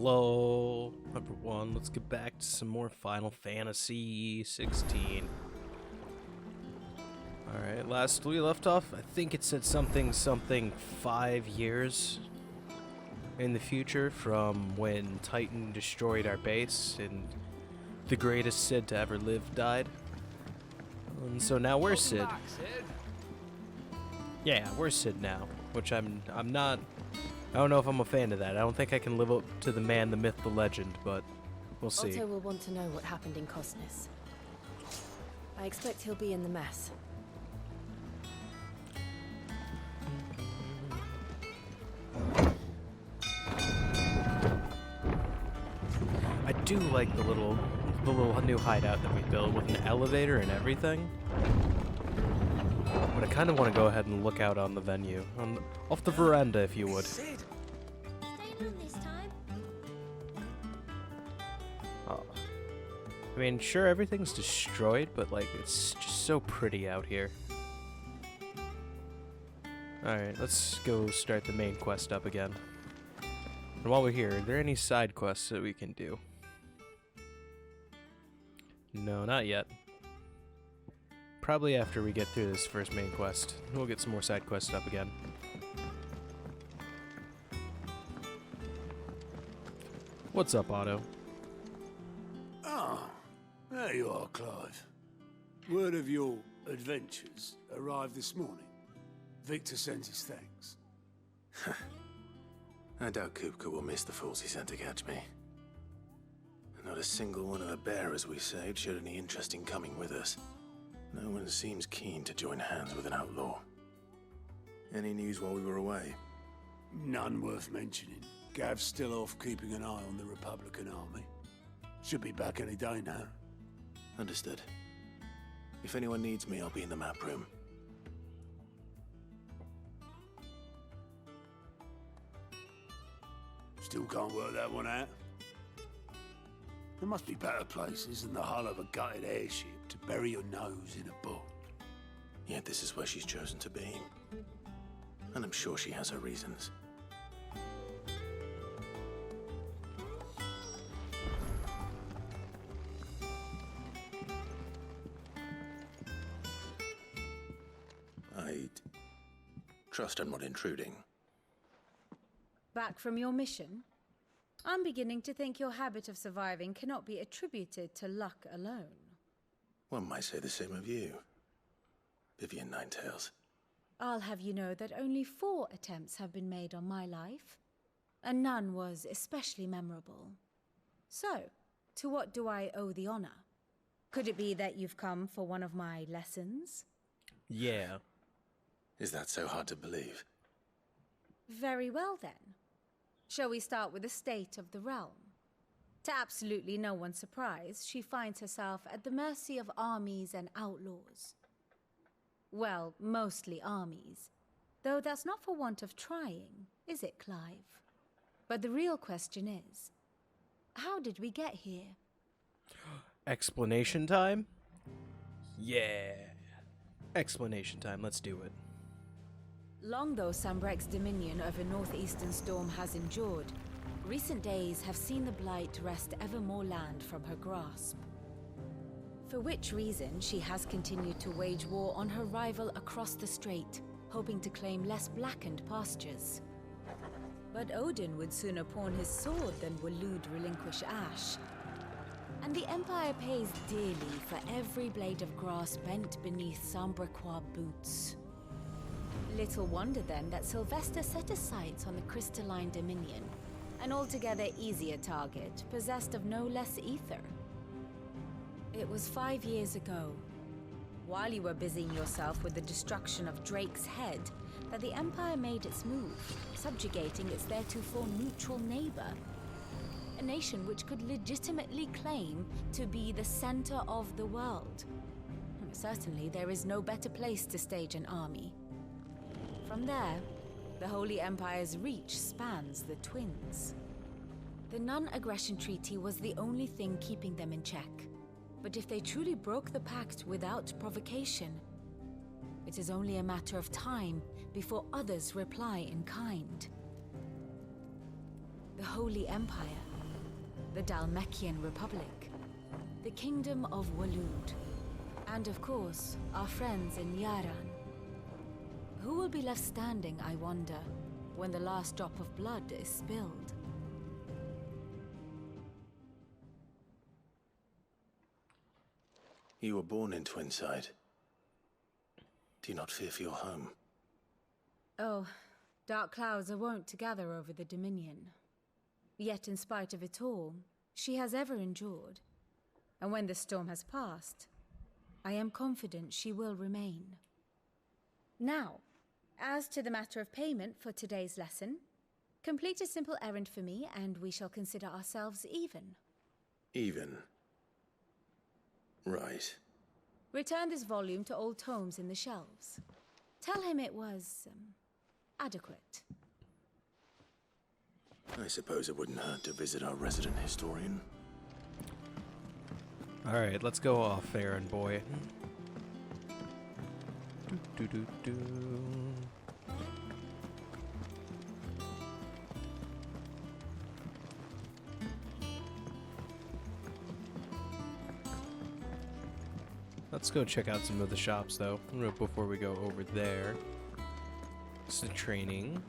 Hello, everyone. Let's get back to some more Final Fantasy 16. Alright, last we left off, I think it said something 5 years in the future from when Titan destroyed our base and the greatest Cid to ever live died. And so now we're Cid. Back, Cid. Yeah, we're Cid now, which I'm not. I don't know if I'm a fan of that. I don't think I can live up to the man, the myth, the legend, but we'll see. Otto will want to know what happened in Cosnus. I expect he'll be in the mess. I do like the little new hideout that we built with an elevator and everything. But I kind of want to go ahead and look out on the venue, off the veranda, if you would. Cid. Staying home this time? Oh. I mean, sure, everything's destroyed, but like, it's just so pretty out here. Alright, let's go start the main quest up again. And while we're here, are there any side quests that we can do? No, not yet. Probably after we get through this first main quest. We'll get some more side quests up again. What's up, Otto? Ah, there you are, Clive. Word of your adventures arrived this morning. Victor sends his thanks. I doubt Kupka will miss the fools he sent to catch me. Not a single one of the bearers we saved showed any interest in coming with us. No one seems keen to join hands with an outlaw. Any news while we were away? None worth mentioning. Gav's still off keeping an eye on the Republican army. Should be back any day now. Understood. If anyone needs me, I'll be in the map room. Still can't work that one out. There must be better places than the hull of a gutted airship to bury your nose in a book. Yet this is where she's chosen to be. And I'm sure she has her reasons. I'd trust I'm not intruding. Back from your mission? I'm beginning to think your habit of surviving cannot be attributed to luck alone. One might say the same of you, Vivian Ninetails. I'll have you know that only 4 attempts have been made on my life, and none was especially memorable. So, to what do I owe the honor? Could it be that you've come for one of my lessons? Yeah. Is that so hard to believe? Very well then. Shall we start with the state of the realm? To absolutely no one's surprise, she finds herself at the mercy of armies and outlaws. Well, mostly armies. Though that's not for want of trying, is it, Clive? But the real question is, how did we get here? Explanation time? Yeah. Explanation time, let's do it. Long though Sambrek's dominion over northeastern Storm has endured, recent days have seen the Blight wrest ever more land from her grasp. For which reason she has continued to wage war on her rival across the strait, hoping to claim less blackened pastures. But Odin would sooner pawn his sword than Waloed relinquish Ash. And the Empire pays dearly for every blade of grass bent beneath Sambrequois boots. Little wonder then that Sylvester set his sights on the crystalline dominion, an altogether easier target, possessed of no less ether. It was 5 years ago, while you were busying yourself with the destruction of Drake's head, that the Empire made its move, subjugating its theretofore neutral neighbor. A nation which could legitimately claim to be the center of the world. Certainly, there is no better place to stage an army. From there, the Holy Empire's reach spans the Twins. The non-aggression treaty was the only thing keeping them in check. But if they truly broke the pact without provocation, it is only a matter of time before others reply in kind. The Holy Empire the Dalmekian Republic, the Kingdom of Waloed, and of course, our friends in Yaran. Who will be left standing, I wonder, when the last drop of blood is spilled? You were born in Twinside. Do you not fear for your home? Oh, dark clouds are wont to gather over the Dominion. Yet in spite of it all, she has ever endured. And when the storm has passed, I am confident she will remain. Now, as to the matter of payment for today's lesson, complete a simple errand for me and we shall consider ourselves even. Even? Right. Return this volume to old tomes in the shelves. Tell him it was, adequate. I suppose it wouldn't hurt to visit our resident historian. Alright, let's go off, errand boy. Do, do, do, do. Let's go check out some of the shops, though, before we go over there. This is training.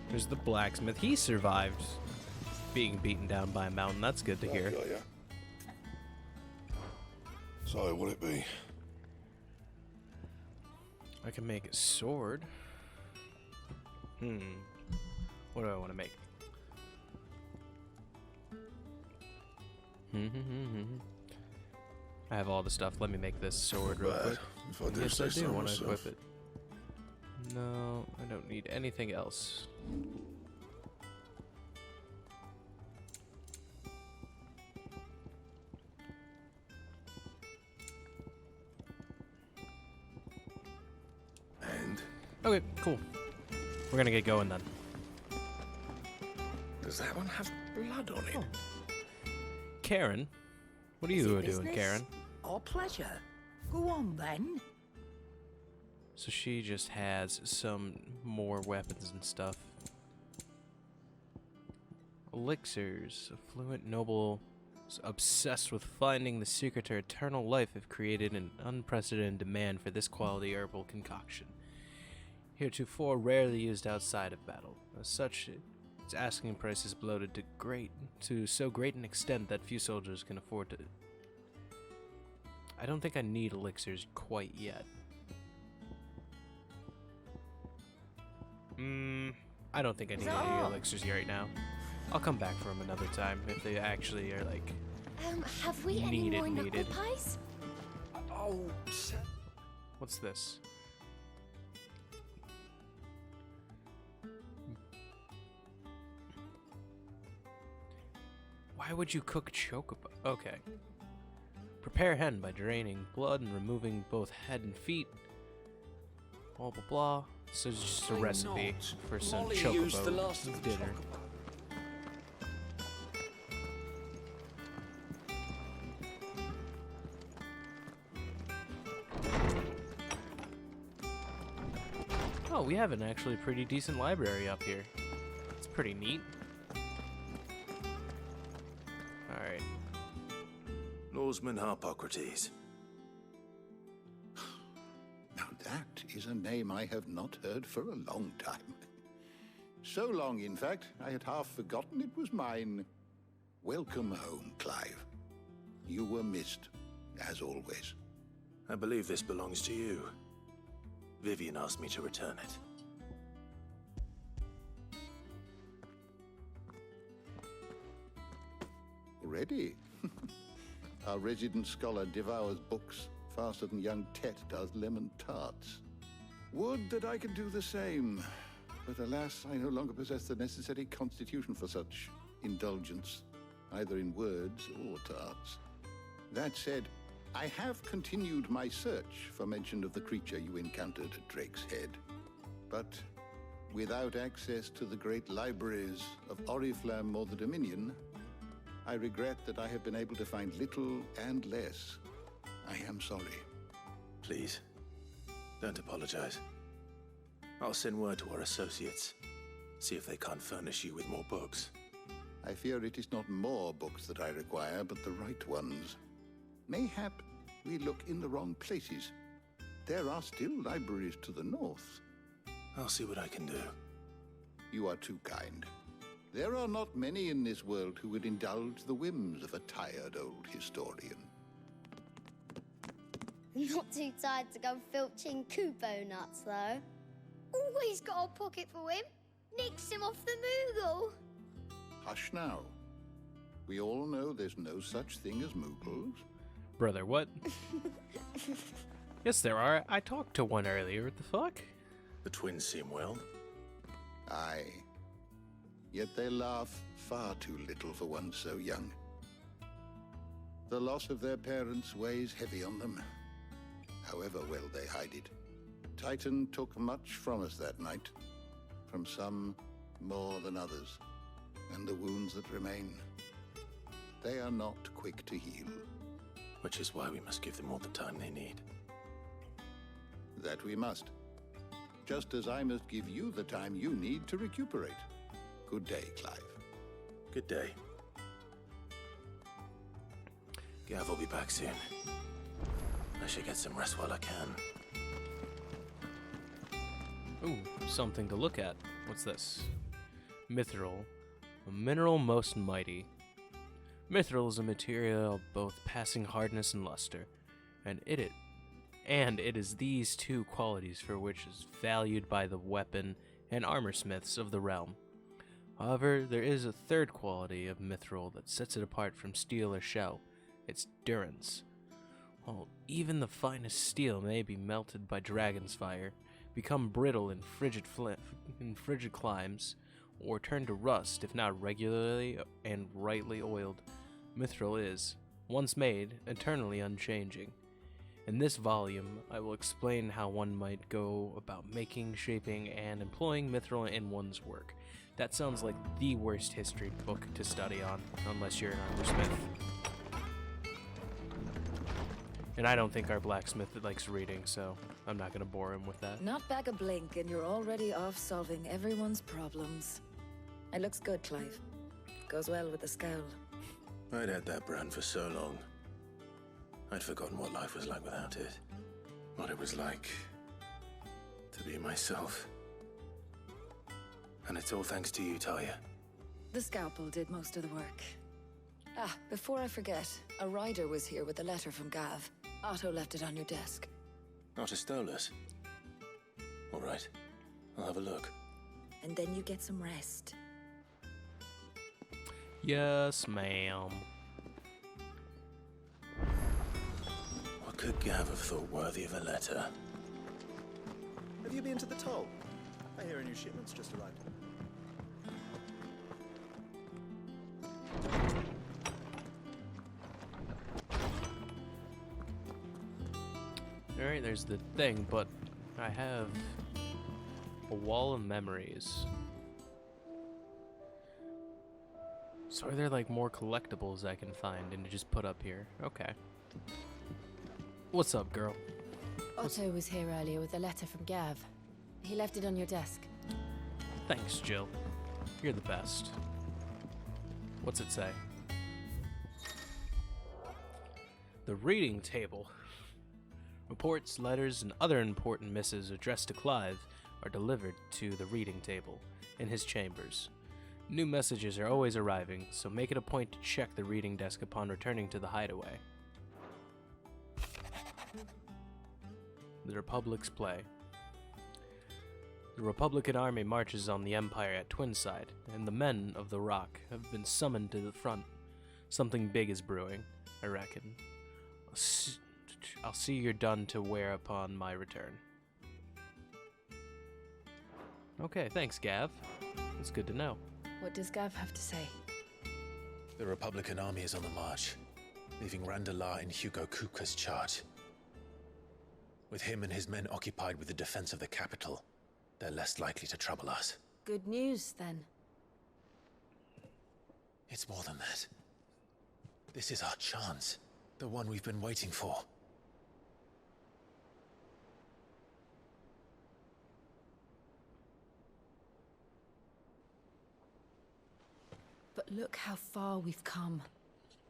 There's the blacksmith. He survived being beaten down by a mountain. That's good to hear. Got ya. So, what'd it be? I can make a sword. What do I want to make? I have all the stuff. Let me make this sword real quick. If I do Yes, say I do so want to myself. equip it. No, I don't need anything else. And Okay, cool. We're gonna get going then. does that one have blood on it? Karen, what are Is you it doing, business Karen? or pleasure? Go on then. So she just has some more weapons and stuff. Elixirs, affluent noble, obsessed with finding the secret to eternal life, have created an unprecedented demand for this quality herbal concoction. Heretofore rarely used outside of battle. As such, its asking price is bloated to so great an extent that few soldiers can afford to. I don't think I need elixirs quite yet. I don't think I need any elixirs right now. I'll come back for them another time if they actually are like Have we any Needed, more knuckle needed. pies? Oh, What's this? Why would you cook chocobo? Okay. Prepare hen by draining blood and removing both head and feet. Blah blah blah. So it's just a recipe for some Molly chocobo used the last of the dinner. Oh, we have an actually pretty decent library up here. It's pretty neat. Alright. Norseman Harpocrates. Now that is a name I have not heard for a long time. So long, in fact, I had half forgotten it was mine. Welcome home, Clive. You were missed, as always. I believe this belongs to you. Vivian asked me to return it. Already? Our resident scholar devours books faster than young Tet does lemon tarts. Would that I could do the same. But alas, I no longer possess the necessary constitution for such indulgence, either in words or tarts. That said, I have continued my search for mention of the creature you encountered at Drake's Head. But without access to the great libraries of Oriflamme or the Dominion, I regret that I have been able to find little and less. I am sorry. Please, don't apologize. I'll send word to our associates. See if they can't furnish you with more books. I fear it is not more books that I require, but the right ones. Mayhap we look in the wrong places. There are still libraries to the north. I'll see what I can do. You are too kind. There are not many in this world who would indulge the whims of a tired old historian. Not too tired to go filching Kupo nuts, though. Always got a pocket for him. Nicks him off the Moogle. Hush now. We all know there's no such thing as Moogles. Brother, what? Yes, there are. I talked to one earlier. What the fuck? The twins seem well. Aye. Yet they laugh far too little for one so young. The loss of their parents weighs heavy on them, however well they hide it. Titan took much from us that night, from some more than others, and the wounds that remain, they are not quick to heal. Which is why we must give them all the time they need. That we must. Just as I must give you the time you need to recuperate. Good day, Clive. Good day. Gav will be back soon. I should get some rest while I can. Ooh, something to look at. What's this? Mithril. A mineral most mighty. Mithril is a material of both passing hardness and luster, and it is these two qualities for which is valued by the weapon and armor smiths of the realm. However, there is a third quality of mithril that sets it apart from steel or shell, its durance. While even the finest steel may be melted by dragon's fire, become brittle in frigid climes, or turn to rust if not regularly and rightly oiled, mithril is, once made, eternally unchanging. In this volume, I will explain how one might go about making, shaping, and employing mithril in one's work. That sounds like the worst history book to study on, unless you're an armorsmith. And I don't think our blacksmith likes reading, so I'm not gonna bore him with that. Not back a blink and you're already off solving everyone's problems. It looks good, Clive. Goes well with the scowl. I'd had that brand for so long. I'd forgotten what life was like without it. What it was like to be myself. And it's all thanks to you, Talia. The scalpel did most of the work. Ah, before I forget, a rider was here with a letter from Gav. Otto left it on your desk. Otto stole us. All right, I'll have a look. And then you get some rest. Yes, ma'am. What could Gav have thought worthy of a letter? Have you been to the toll? I hear a new shipment's just arrived. Alright, there's the thing, but I have a wall of memories. So are there like more collectibles I can find and to just put up here? Okay. What's up, girl? Otto was here earlier with a letter from Gav. He left it on your desk. Thanks, Jill. You're the best. What's it say? The reading table. Reports, letters, and other important missives addressed to Clive are delivered to the reading table in his chambers. New messages are always arriving, so make it a point to check the reading desk upon returning to the hideaway. The Republic's play. The Republican army marches on the Empire at Twinside, and the men of the Rock have been summoned to the front. Something big is brewing, I reckon. I'll see you're done to wear upon my return. Okay, thanks, Gav. It's good to know. What does Gav have to say? The Republican army is on the march, leaving Randalar in Hugo Kuka's charge. With him and his men occupied with the defense of the capital, they're less likely to trouble us. Good news, then. It's more than that. This is our chance, the one we've been waiting for. But look how far we've come.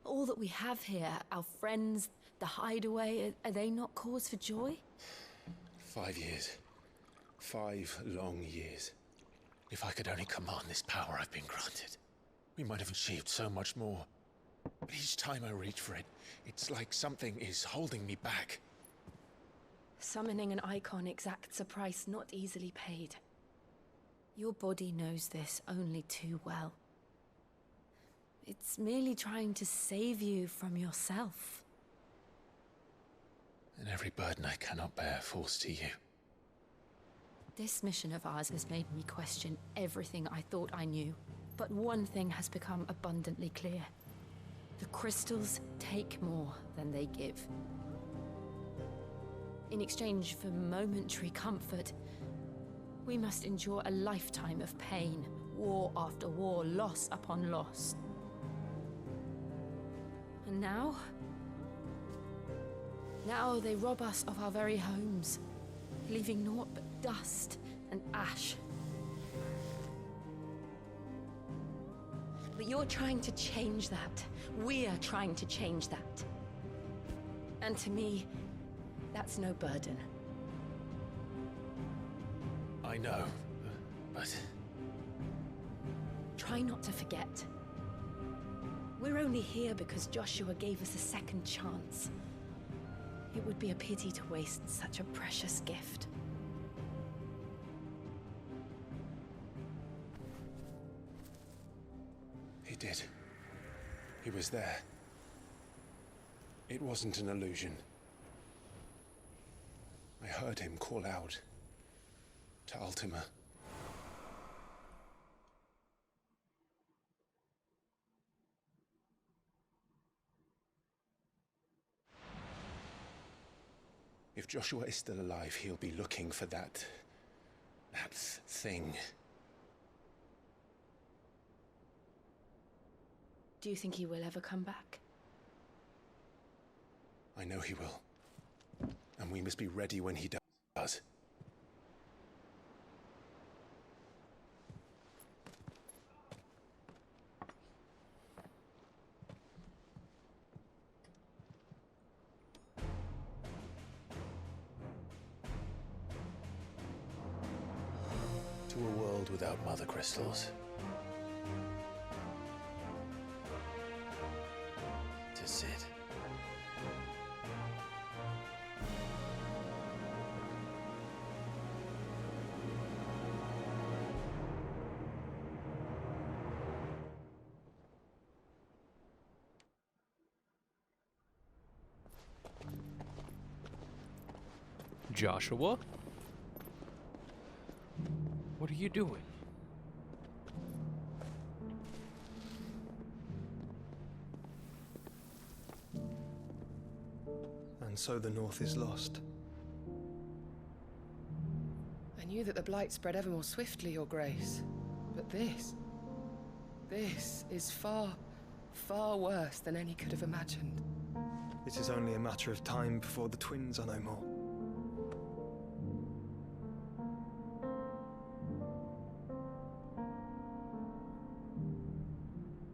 All that we have here, our friends, the hideaway, are they not cause for joy? 5 years. 5 long years. If I could only command this power I've been granted, we might have achieved so much more. But each time I reach for it, it's like something is holding me back. Summoning an icon exacts a price not easily paid. Your body knows this only too well. It's merely trying to save you from yourself. And every burden I cannot bear falls to you. This mission of ours has made me question everything I thought I knew. But one thing has become abundantly clear. The crystals take more than they give. In exchange for momentary comfort, we must endure a lifetime of pain, war after war, loss upon loss. And now? Now they rob us of our very homes, leaving naught but dust and ash. But you're trying to change that. We're trying to change that. And to me, that's no burden. I know, but... Try not to forget. We're only here because Joshua gave us a second chance. It would be a pity to waste such a precious gift. He did. He was there. It wasn't an illusion. I heard him call out to Ultima. If Joshua is still alive, he'll be looking for that thing. Do you think he will ever come back? I know he will. And we must be ready when he does. To a world without mother crystals. To Sid. Joshua? What are you doing? And so the North is lost. I knew that the Blight spread ever more swiftly, Your Grace. But this is far, far worse than any could have imagined. It is only a matter of time before the twins are no more.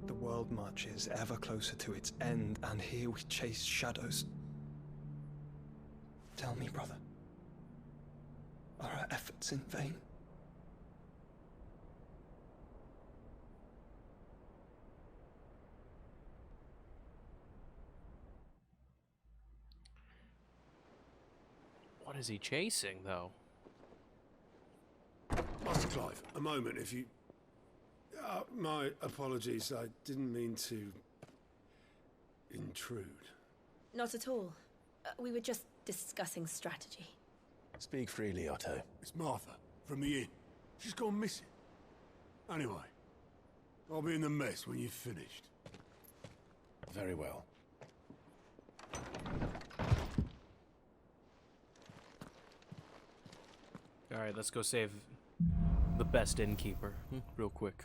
The world marches ever closer to its end, and here we chase shadows. Tell me, brother, are our efforts in vain? What is he chasing, though? Master Clive, a moment, if you... my apologies, I didn't mean to... intrude. Not at all. We were just discussing strategy. Speak freely, Otto. It's Martha, from the inn. She's gone missing. Anyway, I'll be in the mess when you've finished. Very well. Alright, let's go save the best innkeeper, real quick.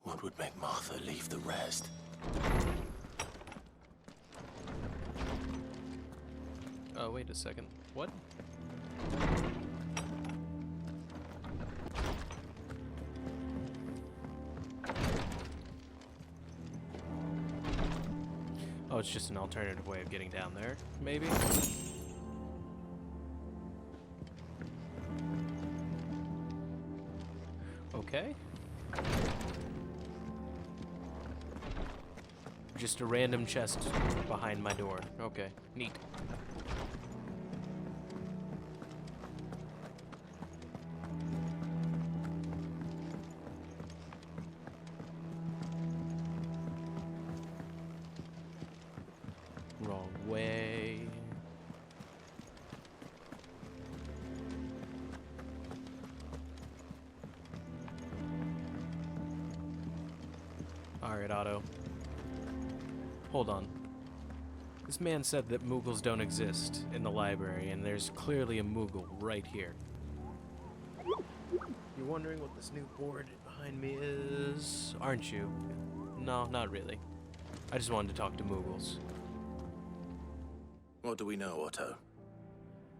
What would make Martha leave the rest? Oh, wait a second. What? it's just an alternative way of getting down there, maybe? Okay. Just a random chest behind my door. Okay, neat. Wrong way. Alright, Otto. Hold on. This man said that Moogles don't exist in the library, and there's clearly a Moogle right here. You're wondering what this new board behind me is, aren't you? No, not really. I just wanted to talk to Moogles. What do we know, Otto?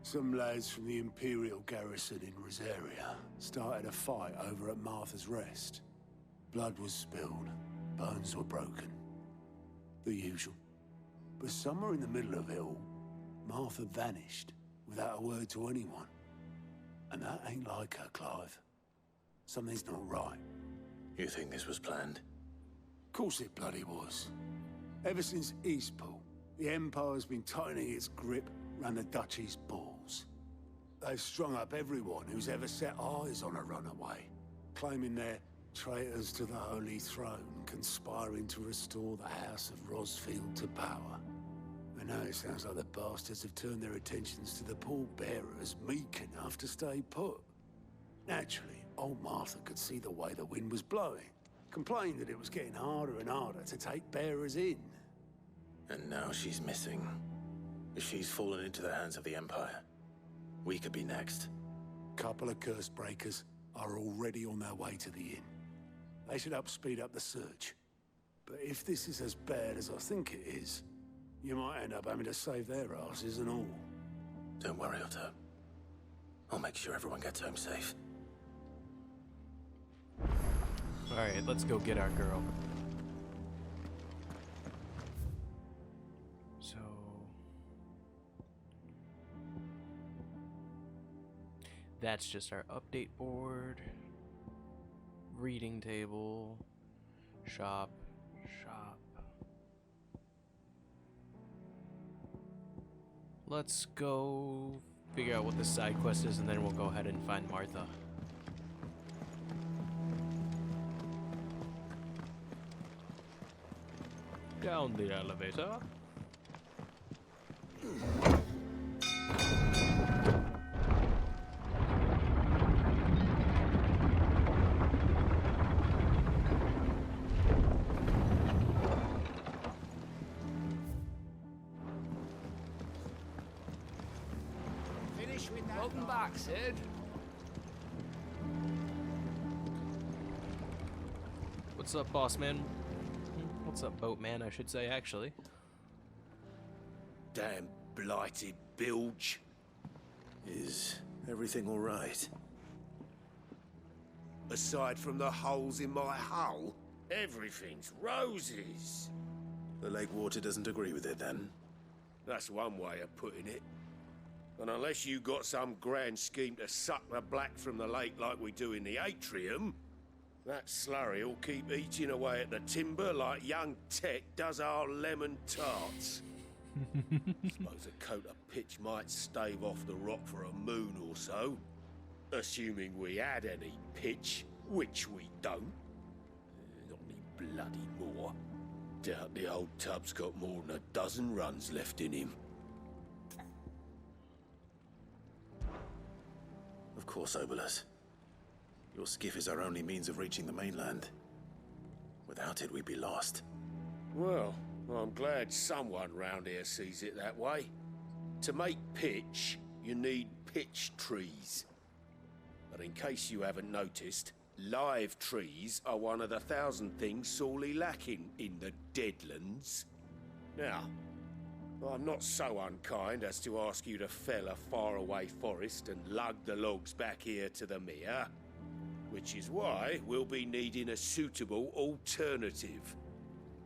Some lads from the Imperial garrison in Rosaria started a fight over at Martha's Rest. Blood was spilled, bones were broken. The usual. But somewhere in the middle of it all, Martha vanished without a word to anyone. And that ain't like her, Clive. Something's not right. You think this was planned? Course it bloody was. Ever since Eastpool, the Empire's been tightening its grip round the Duchy's balls. They've strung up everyone who's ever set eyes on a runaway, claiming they're traitors to the Holy Throne, conspiring to restore the House of Rosfield to power. And now it sounds like the bastards have turned their attentions to the pallbearers meek enough to stay put. Naturally, old Martha could see the way the wind was blowing, complained that it was getting harder and harder to take bearers in. And now she's missing. If she's fallen into the hands of the Empire, we could be next. Couple of curse breakers are already on their way to the inn. They should help speed up the search. But if this is as bad as I think it is, you might end up having to save their asses and all. Don't worry, Otto. I'll make sure everyone gets home safe. Alright, let's go get our girl. So... that's just our update board. Reading table. Shop. Let's go figure out what the side quest is, and then we'll go ahead and find Martha. Down the elevator. Welcome back, Sid. What's up, boss man? What's up, boatman, I should say, actually. Damn blighted bilge. Is everything all right? Aside from the holes in my hull, everything's roses. The lake water doesn't agree with it, then? That's one way of putting it. And unless you got some grand scheme to suck the black from the lake like we do in the atrium, that slurry will keep eating away at the timber like young Tech does our lemon tarts. Suppose a coat of pitch might stave off the rock for a moon or so, assuming we had any pitch, which we don't. Not any bloody more. Doubt the old tub's got more than a dozen runs left in him. Of course, Obolus. Your skiff is our only means of reaching the mainland. Without it, we'd be lost. Well, I'm glad someone round here sees it that way. To make pitch, you need pitch trees. But in case you haven't noticed, live trees are one of the 1,000 things sorely lacking in the Deadlands. Now, I'm not so unkind as to ask you to fell a faraway forest and lug the logs back here to the mere, which is why we'll be needing a suitable alternative.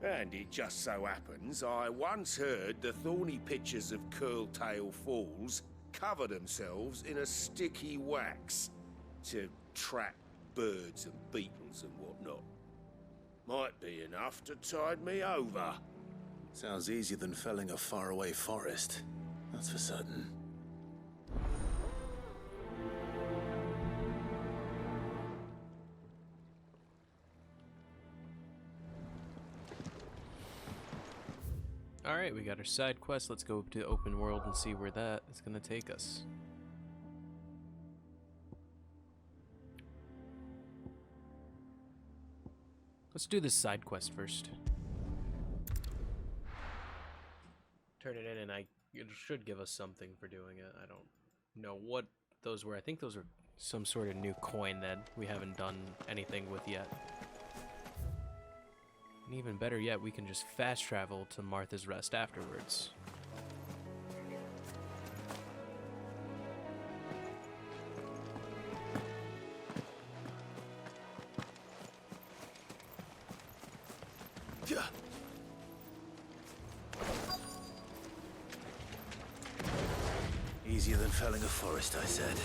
And it just so happens I once heard the thorny pitchers of Curltail Falls cover themselves in a sticky wax to trap birds and beetles and whatnot. Might be enough to tide me over. Sounds easier than felling a faraway forest. That's for certain. Alright, we got our side quest. Let's go to the open world and see where that is going to take us. Let's do this side quest first. Turn it in and it should give us something for doing it. I don't know what those were. I think those are some sort of new coin that we haven't done anything with yet. And even better yet, we can just fast travel to Martha's Rest afterwards. Easier than felling a forest, I said.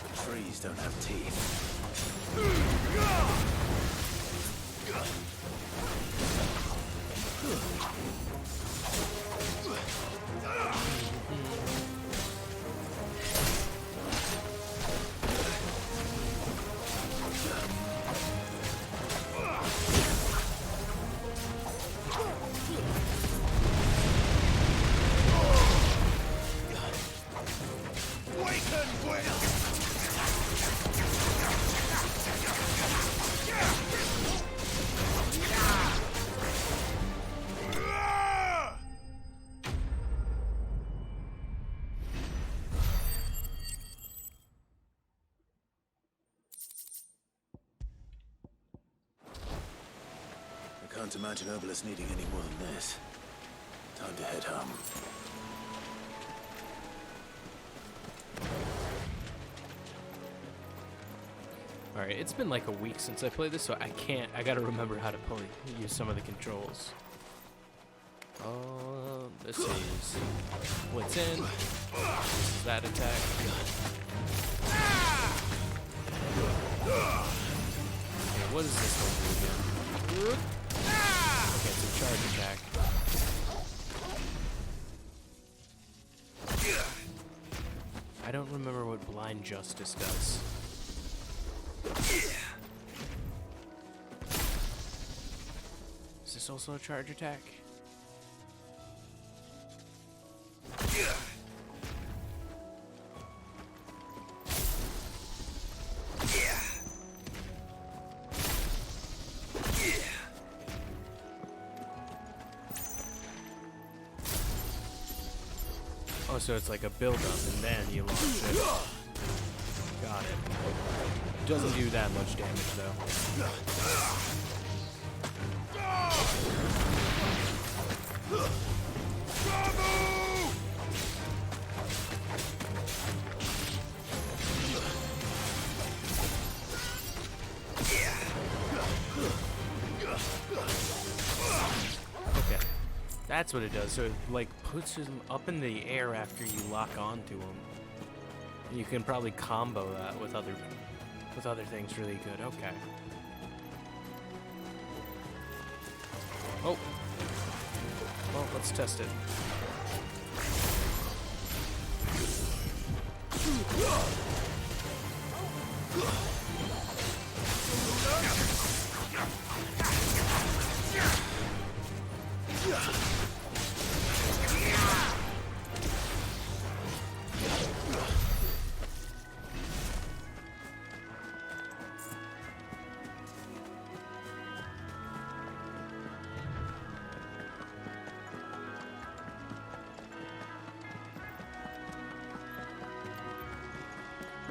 The trees don't have teeth. I can't imagine Obelisk needing any more than this. Time to head home. Alright, it's been like a week since I played this, so I gotta remember how to use some of the controls. This is what's in. This is that attack. Okay, what is this one do again? Okay, it's a charge attack. I don't remember what Blind Justice does. Is this also a charge attack? Oh, so it's like a build-up and then you launch it. Got it. Doesn't do that much damage though. Okay, that's what it does. So it like puts him up in the air after you lock onto him. And you can probably combo that with other things really good. Okay. Oh. Well, let's test it.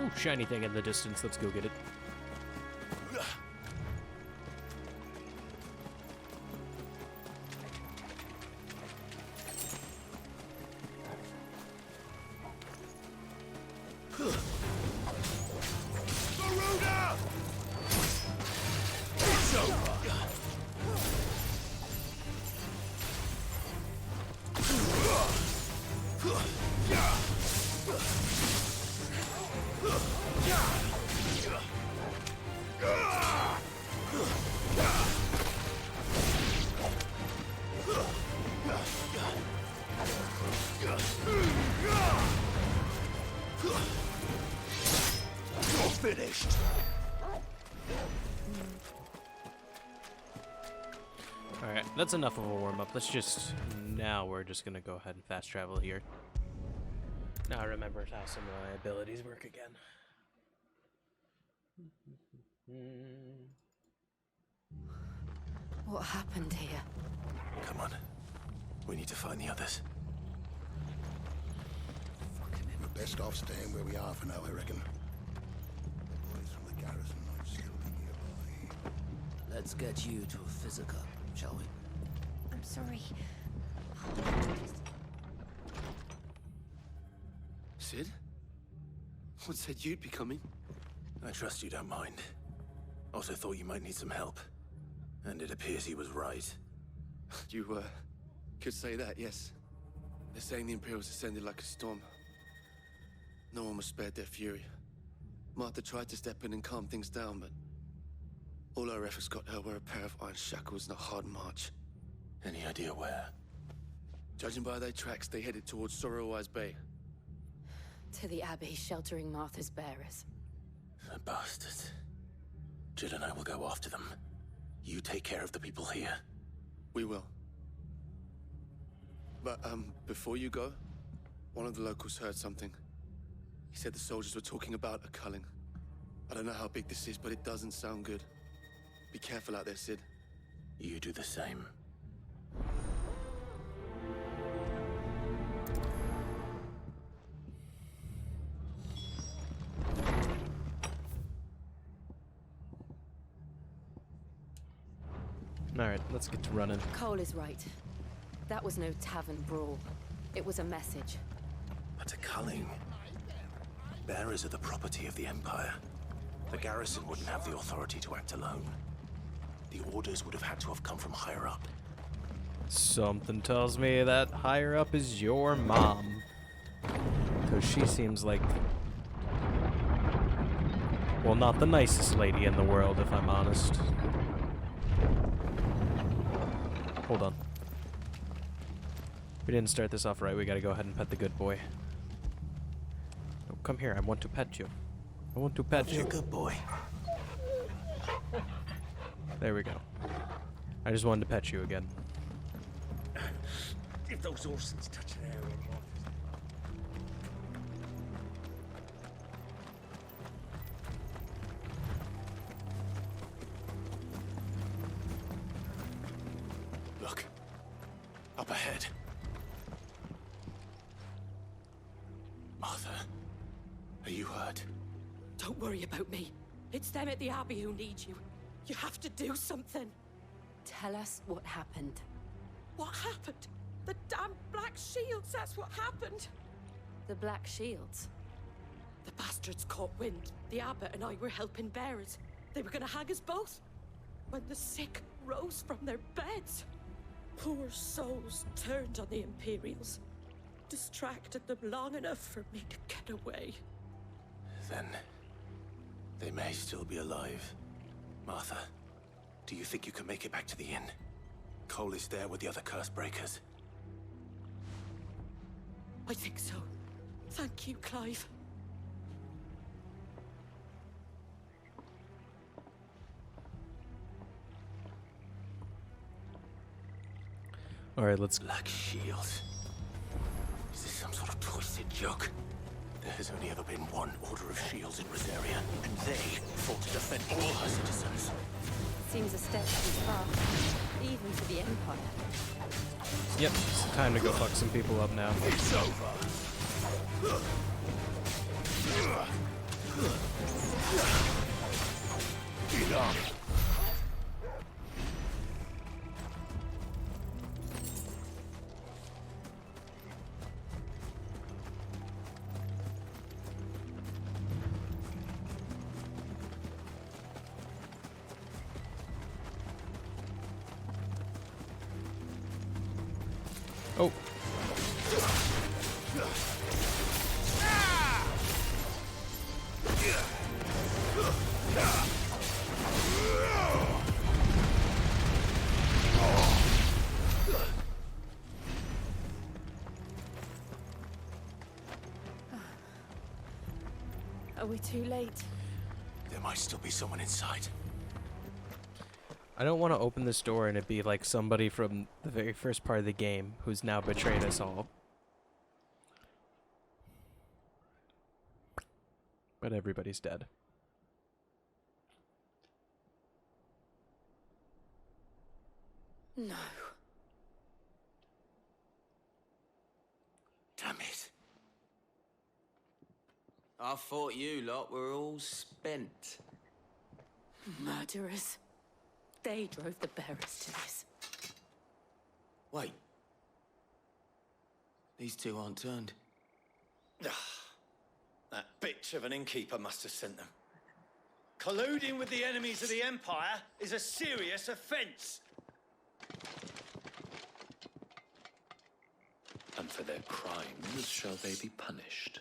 Ooh, shiny thing in the distance. Let's go get it. finished. Alright, that's enough of a warm-up. Now we're just gonna go ahead and fast travel here. Now I remember how some of my abilities work again. What happened here? Come on. We need to find the others. We're best off staying where we are for now, I reckon. The boys from the garrison might still be nearby. Let's get you to a physical, shall we? I'm sorry. Sid? What said you'd be coming? I trust you don't mind. Also thought you might need some help. And it appears he was right. You, could say that, yes. They're saying the Imperials descended like a storm. No one was spared their fury. Martha tried to step in and calm things down, but all our efforts got her were a pair of iron shackles and a hard march. Any idea where? Judging by their tracks, they headed towards Sorrowwise Bay. To the Abbey sheltering Martha's bearers. The bastards. Jill and I will go after them. You take care of the people here. We will. But, before you go, one of the locals heard something. He said the soldiers were talking about a culling. I don't know how big this is, but it doesn't sound good. Be careful out there, Sid. You do the same. Alright, let's get to running. Cole is right. That was no tavern brawl. It was a message. But a culling. Bearers are the property of the Empire. The garrison wouldn't have the authority to act alone. The orders would have had to have come from higher up. Something tells me that higher up is your mom. Because she seems like... well, not the nicest lady in the world, if I'm honest. Hold on. We didn't start this off right. We gotta go ahead and pet the good boy. Oh, come here. I want to pet you. I want to pet you. You're a good boy. There we go. I just wanted to pet you again. If those Orsons touch an area, Look. Up ahead. Martha, are you hurt? Don't worry about me. It's them at the Abbey who need you. You have to do something. Tell us what happened. What happened? The damn Black Shields, that's what happened. The Black Shields? The bastards caught wind. The abbot and I were helping bearers. They were gonna hang us both. When the sick rose from their beds. Poor souls turned on the Imperials. Distracted them long enough for me to get away. Then they may still be alive. Martha, do you think you can make it back to the inn? Cole is there with the other curse breakers. I think so. Thank you, Clive. Alright, let's... Black Shields. Is this some sort of twisted joke? There has only ever been one Order of Shields in Rosaria, and they fought to defend all her citizens. Seems a step too far, even for the Empire. Yep, it's time to go fuck some people up now. it's over. Enough. Oh. Are we too late? There might still be someone inside. I don't want to open this door and it be like somebody from the very first part of the game who's now betrayed us all. But everybody's dead. No. Damn it. I thought you lot were all spent. Murderers. They drove the bearers to this. Wait. These two aren't turned. That bitch of an innkeeper must have sent them. Colluding with the enemies of the Empire is a serious offence. And for their crimes shall they be punished.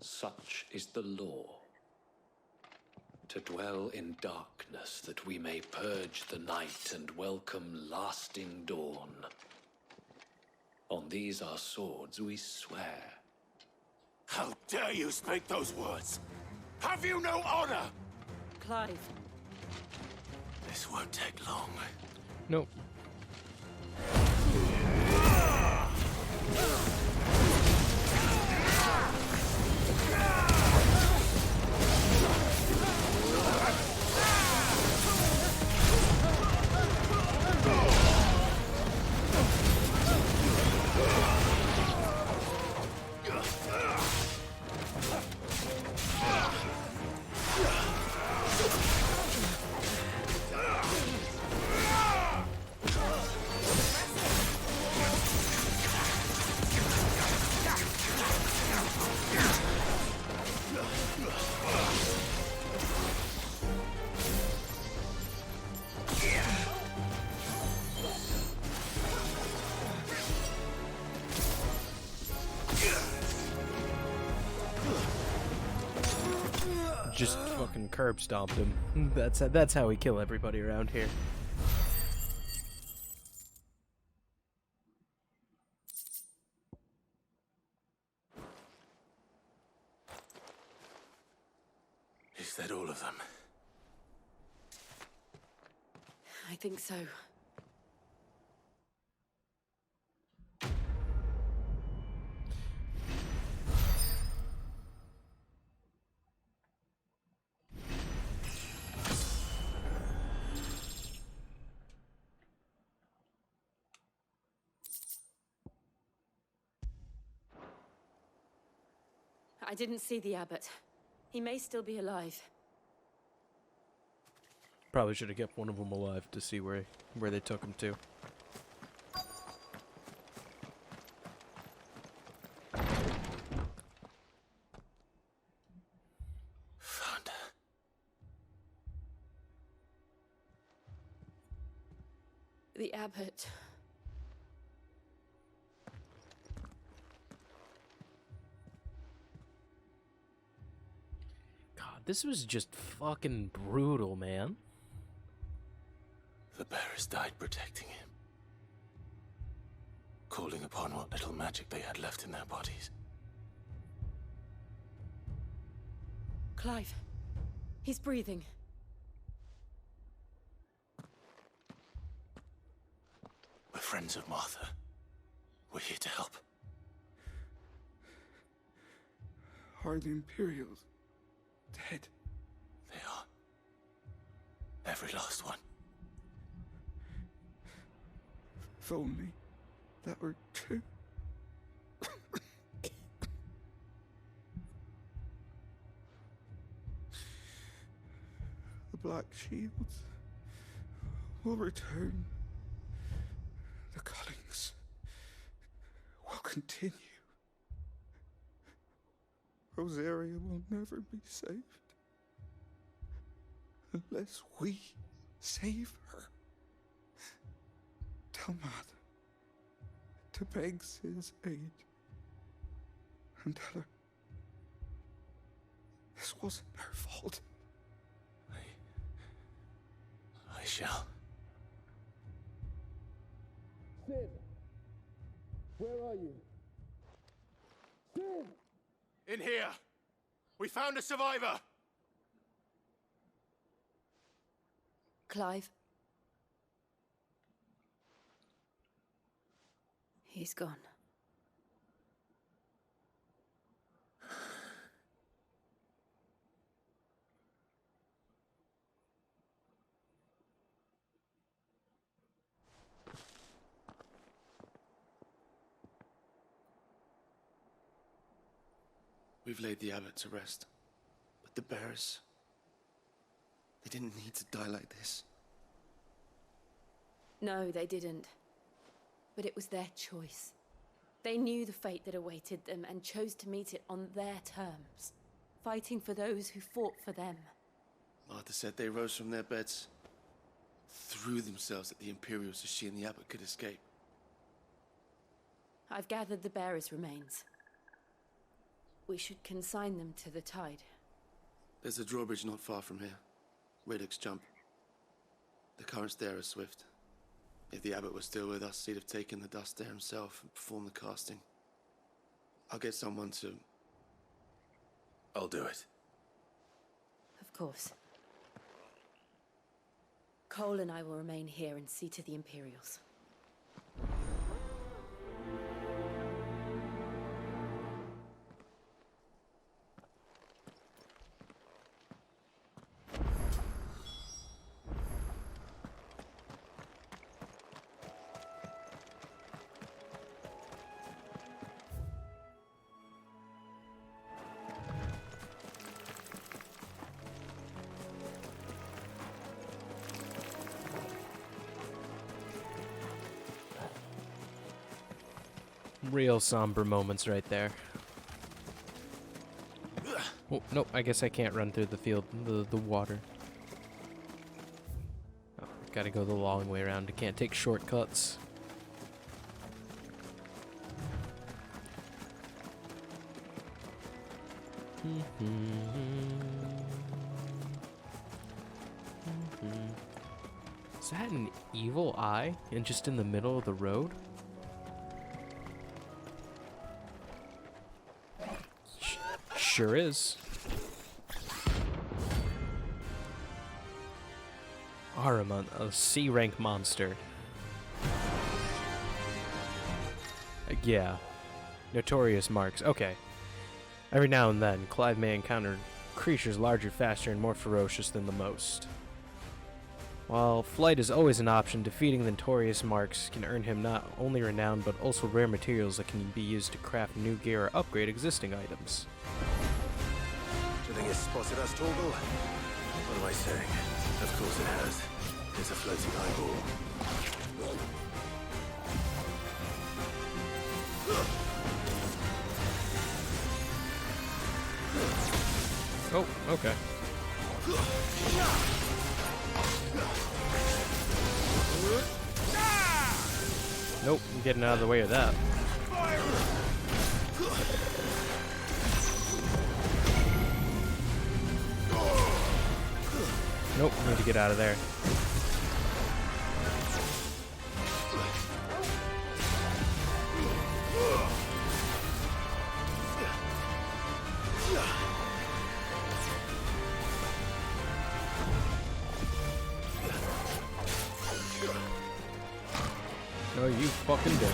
Such is the law. To dwell in darkness that we may purge the night and welcome lasting dawn. On these our swords we swear. How dare you speak those words? Have you no honor? Clive. This won't take long. Nope. Just fucking curb stomped him. That's how we kill everybody around here. Is that all of them? I think so. I didn't see the abbot. He may still be alive. Probably should have kept one of them alive to see where they took him to. Found her. The abbot. This was just fucking brutal, man. The bearers died protecting him. Calling upon what little magic they had left in their bodies. Clive. He's breathing. We're friends of Martha. We're here to help. Are the Imperials dead? They are. Every last one. If only that were true. The Black Shields will return. The cullings will continue. Rosaria will never be saved unless we save her. Tell Mother to beg Sid's aid and tell her this wasn't her fault. I shall. Sid! Where are you? Sid! In here! We found a survivor! Clive? He's gone. We've laid the abbot to rest. But the bearers... they didn't need to die like this. No, they didn't. But it was their choice. They knew the fate that awaited them and chose to meet it on their terms, fighting for those who fought for them. Martha said they rose from their beds, threw themselves at the Imperials so she and the abbot could escape. I've gathered the bearers' remains. We should consign them to the tide. There's a drawbridge not far from here. Riddick's Jump. The currents there are swift. If the abbot was still with us, he'd have taken the dust there himself and performed the casting. I'll get someone to... I'll do it. Of course. Cole and I will remain here and see to the Imperials. Real somber moments right there. Oh, nope, I guess I can't run through the field, the water. Oh, gotta go the long way around. I can't take shortcuts. Is that an evil eye and just in the middle of the road? Sure is. Ahriman, a C-rank monster. Yeah. Notorious marks. Okay. Every now and then, Clive may encounter creatures larger, faster, and more ferocious than the most. While flight is always an option, defeating the notorious marks can earn him not only renown, but also rare materials that can be used to craft new gear or upgrade existing items. Do you think it's spotted us, Torgal? What am I saying? Of course it has. It's a floating eyeball. Oh, okay. Nope, I'm getting out of the way of that. Nope, need to get out of there. No, you fucking don't.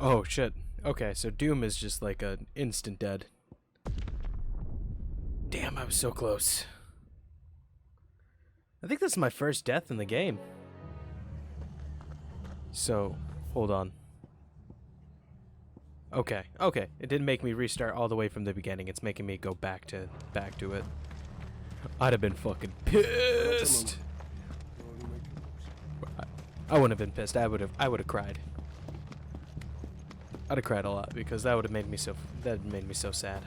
Oh, shit. Okay, so Doom is just like an instant dead. Damn, I was so close. I think this is my first death in the game. So, hold on. Okay, okay. It didn't make me restart all the way from the beginning. It's making me go back to it. I'd have been fucking pissed. I wouldn't have been pissed. I would have cried. I'd have cried a lot because that would have made me so sad.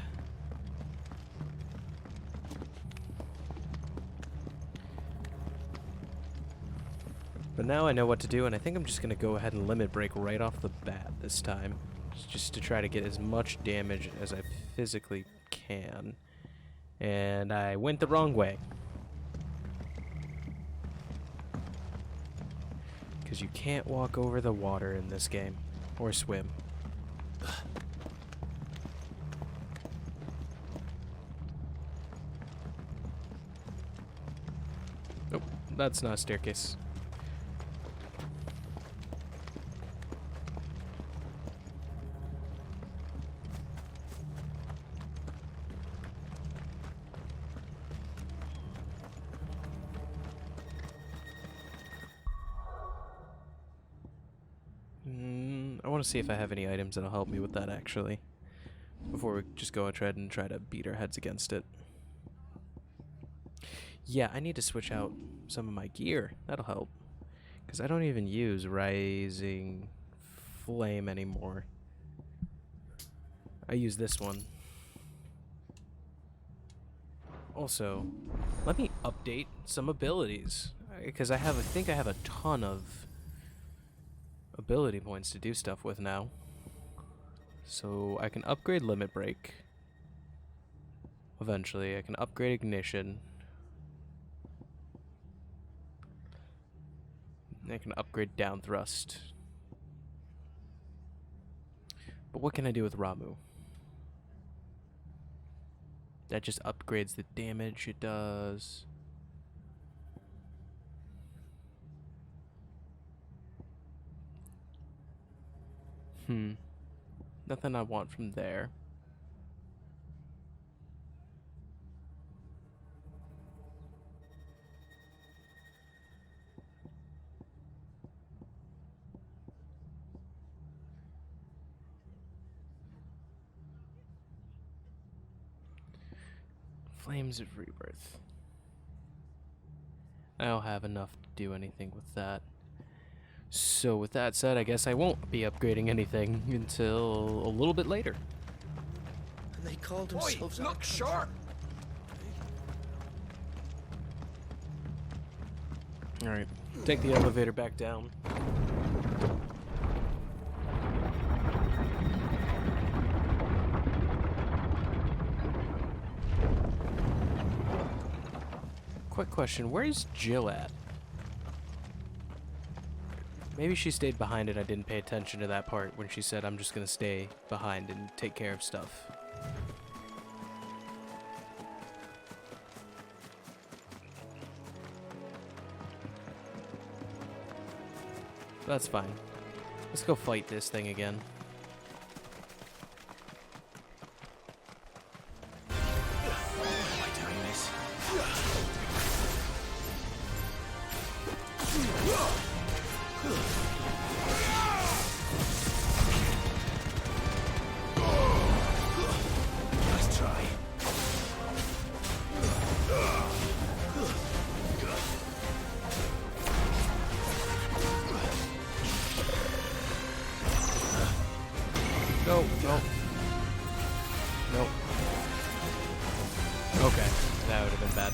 But now I know what to do, and I think I'm just gonna go ahead and limit break right off the bat this time, just to try to get as much damage as I physically can. And I went the wrong way. Because you can't walk over the water in this game. Or swim. Nope, that's not a staircase. I want to see if I have any items that'll help me with that, actually. Before we just go ahead and try to beat our heads against it. Yeah, I need to switch out some of my gear. That'll help. Because I don't even use Rising Flame anymore. I use this one. Also, let me update some abilities. Because I think I have a ton of ability points to do stuff with now. So I can upgrade Limit Break. Eventually, I can upgrade Ignition. I can upgrade Down Thrust. But what can I do with Ramu? That just upgrades the damage it does. Nothing I want from there. Flames of Rebirth. I don't have enough to do anything with that. So with that said, I guess I won't be upgrading anything until a little bit later. And they called themselves... Look sharp! Alright, take the elevator back down. Quick question, where's Jill at? Maybe she stayed behind and I didn't pay attention to that part when she said I'm just gonna stay behind and take care of stuff. That's fine. Let's go fight this thing again. Why am I doing this? Nice try. No, no. Nope. Okay, that would have been bad.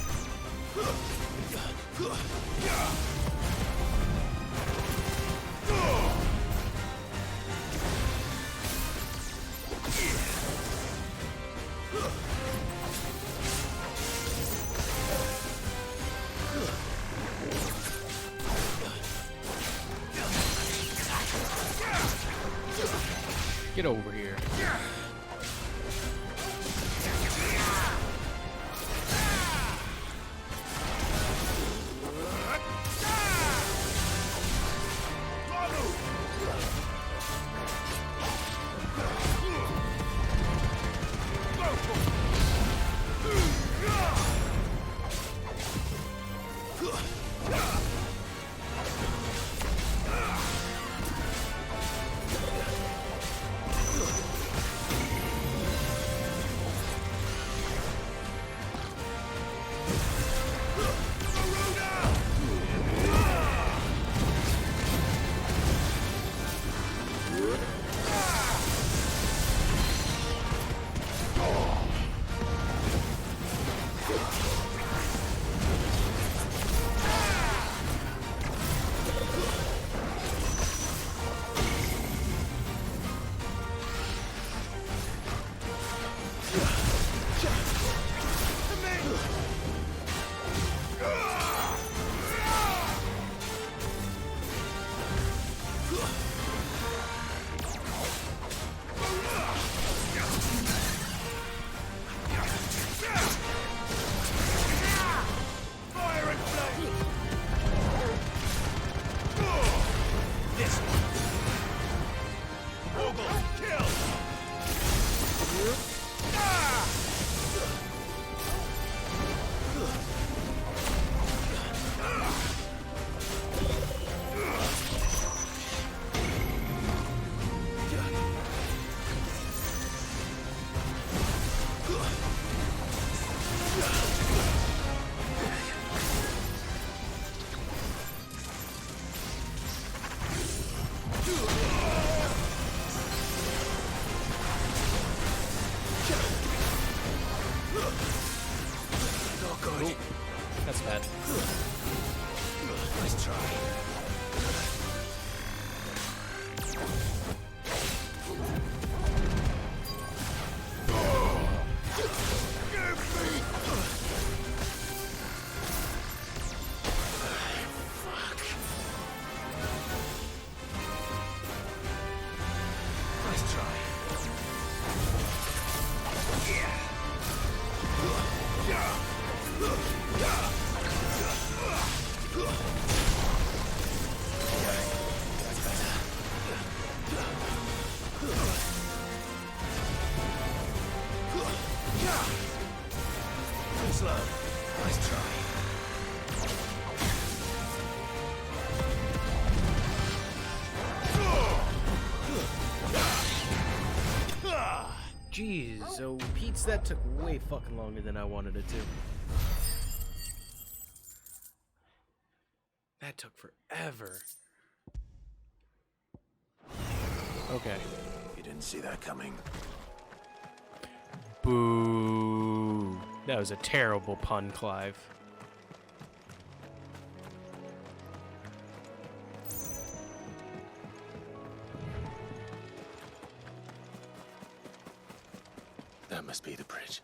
Get over here. goggles! Kill! That's bad. Nice try. Slow. Nice try. Jeez, so Pete's, that took way fucking longer than I wanted it to. That took forever. Okay. You didn't see that coming. Boo. That was a terrible pun, Clive. That must be the bridge.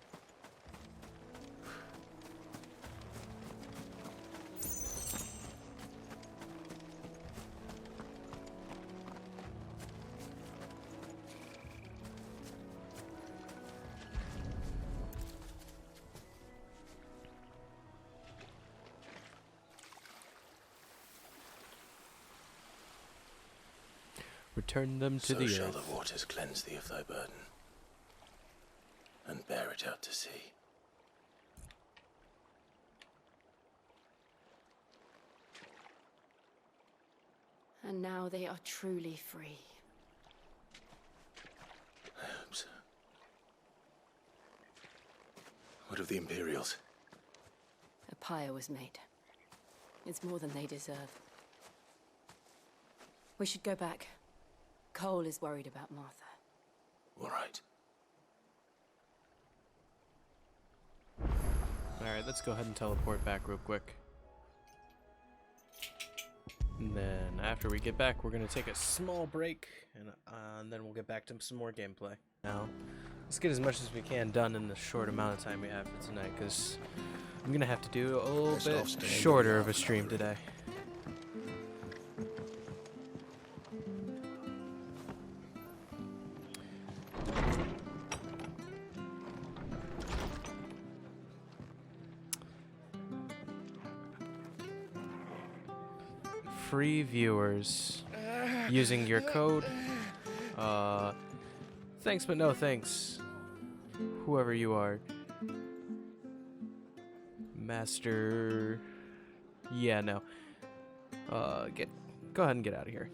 Return them to So the shall earth. the waters cleanse thee of thy burden, and bear it out to sea. And now they are truly free. I hope so. What of the Imperials? A pyre was made. It's more than they deserve. We should go back. Cole is worried about Martha. All right. Alright, let's go ahead and teleport back real quick. And then after we get back, we're going to take a small break, and then we'll get back to some more gameplay. Now, let's get as much as we can done in the short amount of time we have for tonight, because I'm going to have to do a little bit shorter of a stream today. Free viewers using your code. Thanks, but no thanks. Whoever you are. Master. Yeah, no. Go ahead and get out of here.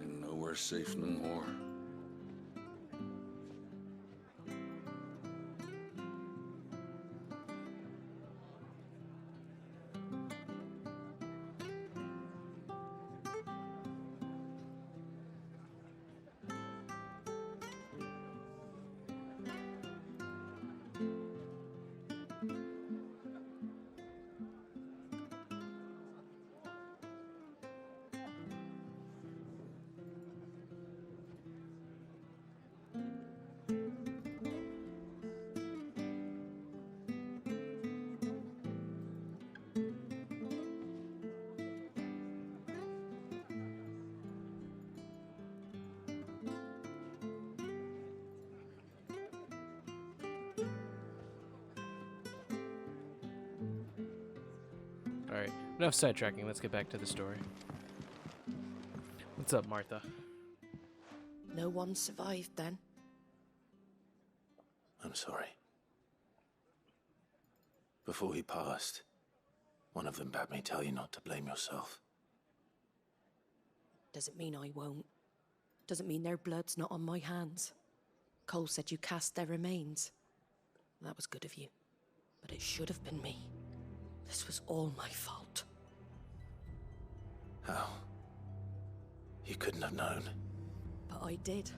And nowhere safe no more. Alright, enough sidetracking. Let's get back to the story. What's up, Martha? No one survived then? I'm sorry. Before he passed, one of them bade me tell you not to blame yourself. Doesn't mean I won't. Doesn't mean their blood's not on my hands. Cole said you cast their remains. That was good of you. But it should have been me. This was all my fault. How? You couldn't have known. But I did.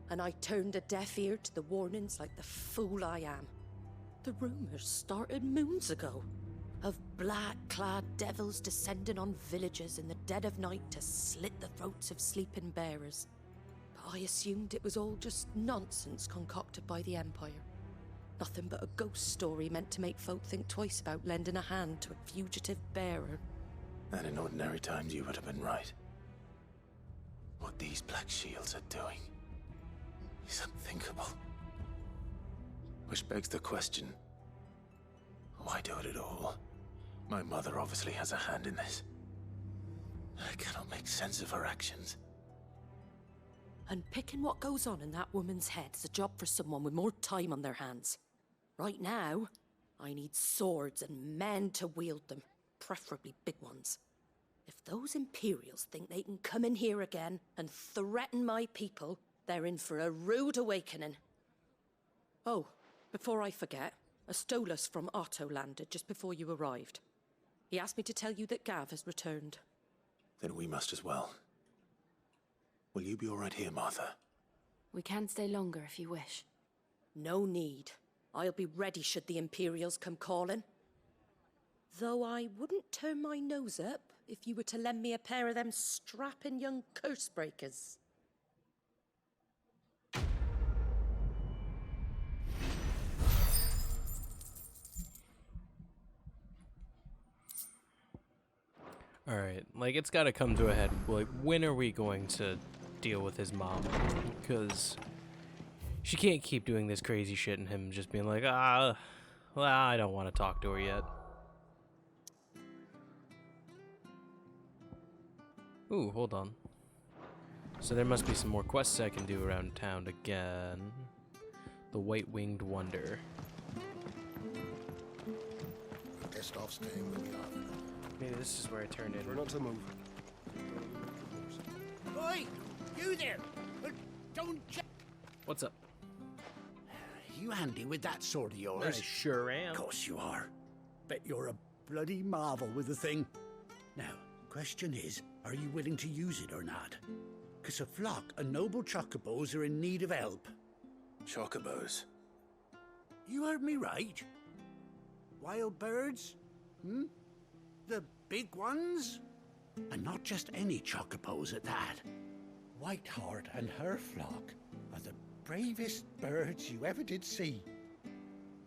And I turned a deaf ear to the warnings like the fool I am. The rumors started moons ago. Of black-clad devils descending on villages in the dead of night to slit the throats of sleeping bearers. But I assumed it was all just nonsense concocted by the Empire. Nothing but a ghost story meant to make folk think twice about lending a hand to a fugitive bearer. And in ordinary times, you would have been right. What these Black Shields are doing is unthinkable. Which begs the question, why do it at all? My mother obviously has a hand in this. I cannot make sense of her actions. Unpicking what goes on in that woman's head is a job for someone with more time on their hands. Right now, I need swords and men to wield them, preferably big ones. If those Imperials think they can come in here again and threaten my people, they're in for a rude awakening. Oh, before I forget, a Stolas from Otto landed just before you arrived. He asked me to tell you that Gav has returned. Then we must as well. Will you be all right here, Martha? We can stay longer if you wish. No need. I'll be ready should the Imperials come calling. Though I wouldn't turn my nose up if you were to lend me a pair of them strapping young curse breakers. Alright, like, it's gotta come to a head. Like, when are we going to deal with his mom? Because she can't keep doing this crazy shit and him just being like, well, I don't want to talk to her yet. Ooh, hold on. So there must be some more quests I can do around town again. The White-Winged Wonder. Best off staying where we are for now. Maybe this is where I turned in. We're not to move. Oi! You there! Don't What's up? You handy with that sword of yours? I sure am. Of course you are. Bet you're a bloody marvel with the thing. Now, question is, are you willing to use it or not? 'Cause a flock of noble chocobos are in need of help. Chocobos? You heard me right. Wild birds? Hmm? The big ones? And not just any chocobos at that. Whiteheart and her flock are the bravest birds you ever did see.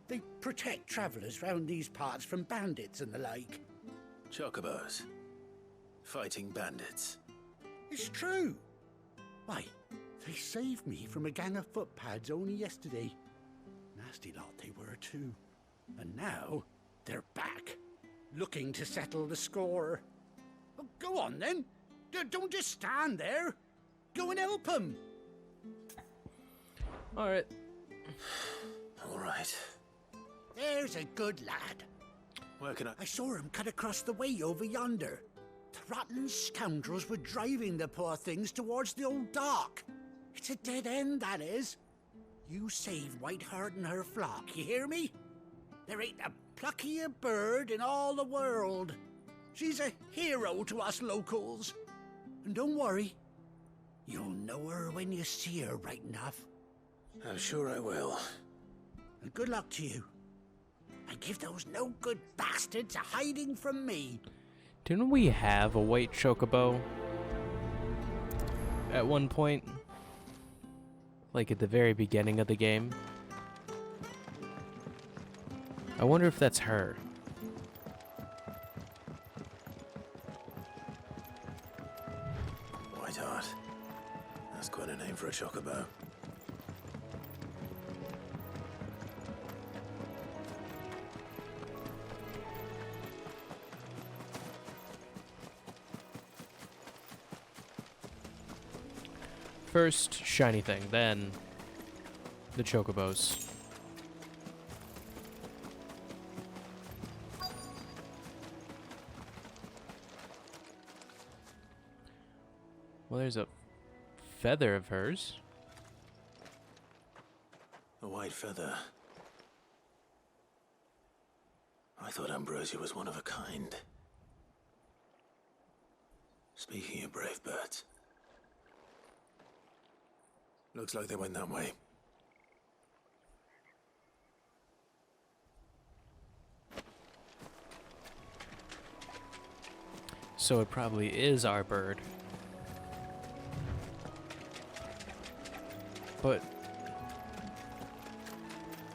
They protect travellers round these parts from bandits and the like. Chocobos. Fighting bandits. It's true. Why, they saved me from a gang of footpads only yesterday. Nasty lot they were too. And now, they're back, looking to settle the score. Well, go on then. Don't just stand there. Go and help them. Alright. Alright. There's a good lad. Where can I saw him cut across the way over yonder. The rotten scoundrels were driving the poor things towards the old dock. It's a dead end, that is. You save Whiteheart and her flock, you hear me? There ain't a pluckier bird in all the world. She's a hero to us locals. And don't worry, you'll know her when you see her right enough. I'm sure I will. And good luck to you. And give those no-good bastards a hiding from me. Didn't we have a white chocobo at one point? Like at the very beginning of the game? I wonder if that's her. Whiteheart. That's quite a name for a chocobo. First, shiny thing, then the chocobos. Well, there's a feather of hers. A white feather. I thought Ambrosia was one of a kind. Speaking of brave birds, looks like they went that way. So it probably is our bird. But...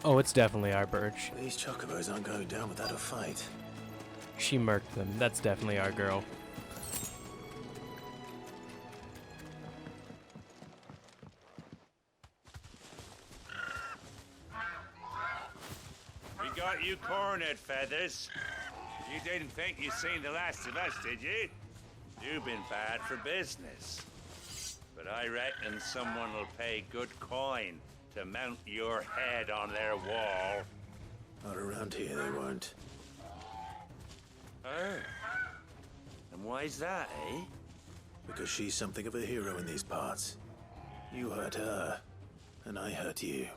oh, it's definitely our bird. These chocobos aren't going down without a fight. She murked them. That's definitely our girl. We got you cornered, Feathers. You didn't think you'd seen the last of us, did you? You've been bad for business. But I reckon someone will pay good coin to mount your head on their wall. Not around here, they won't. Oh. And why's that, eh? Because she's something of a hero in these parts. You hurt her, and I hurt you.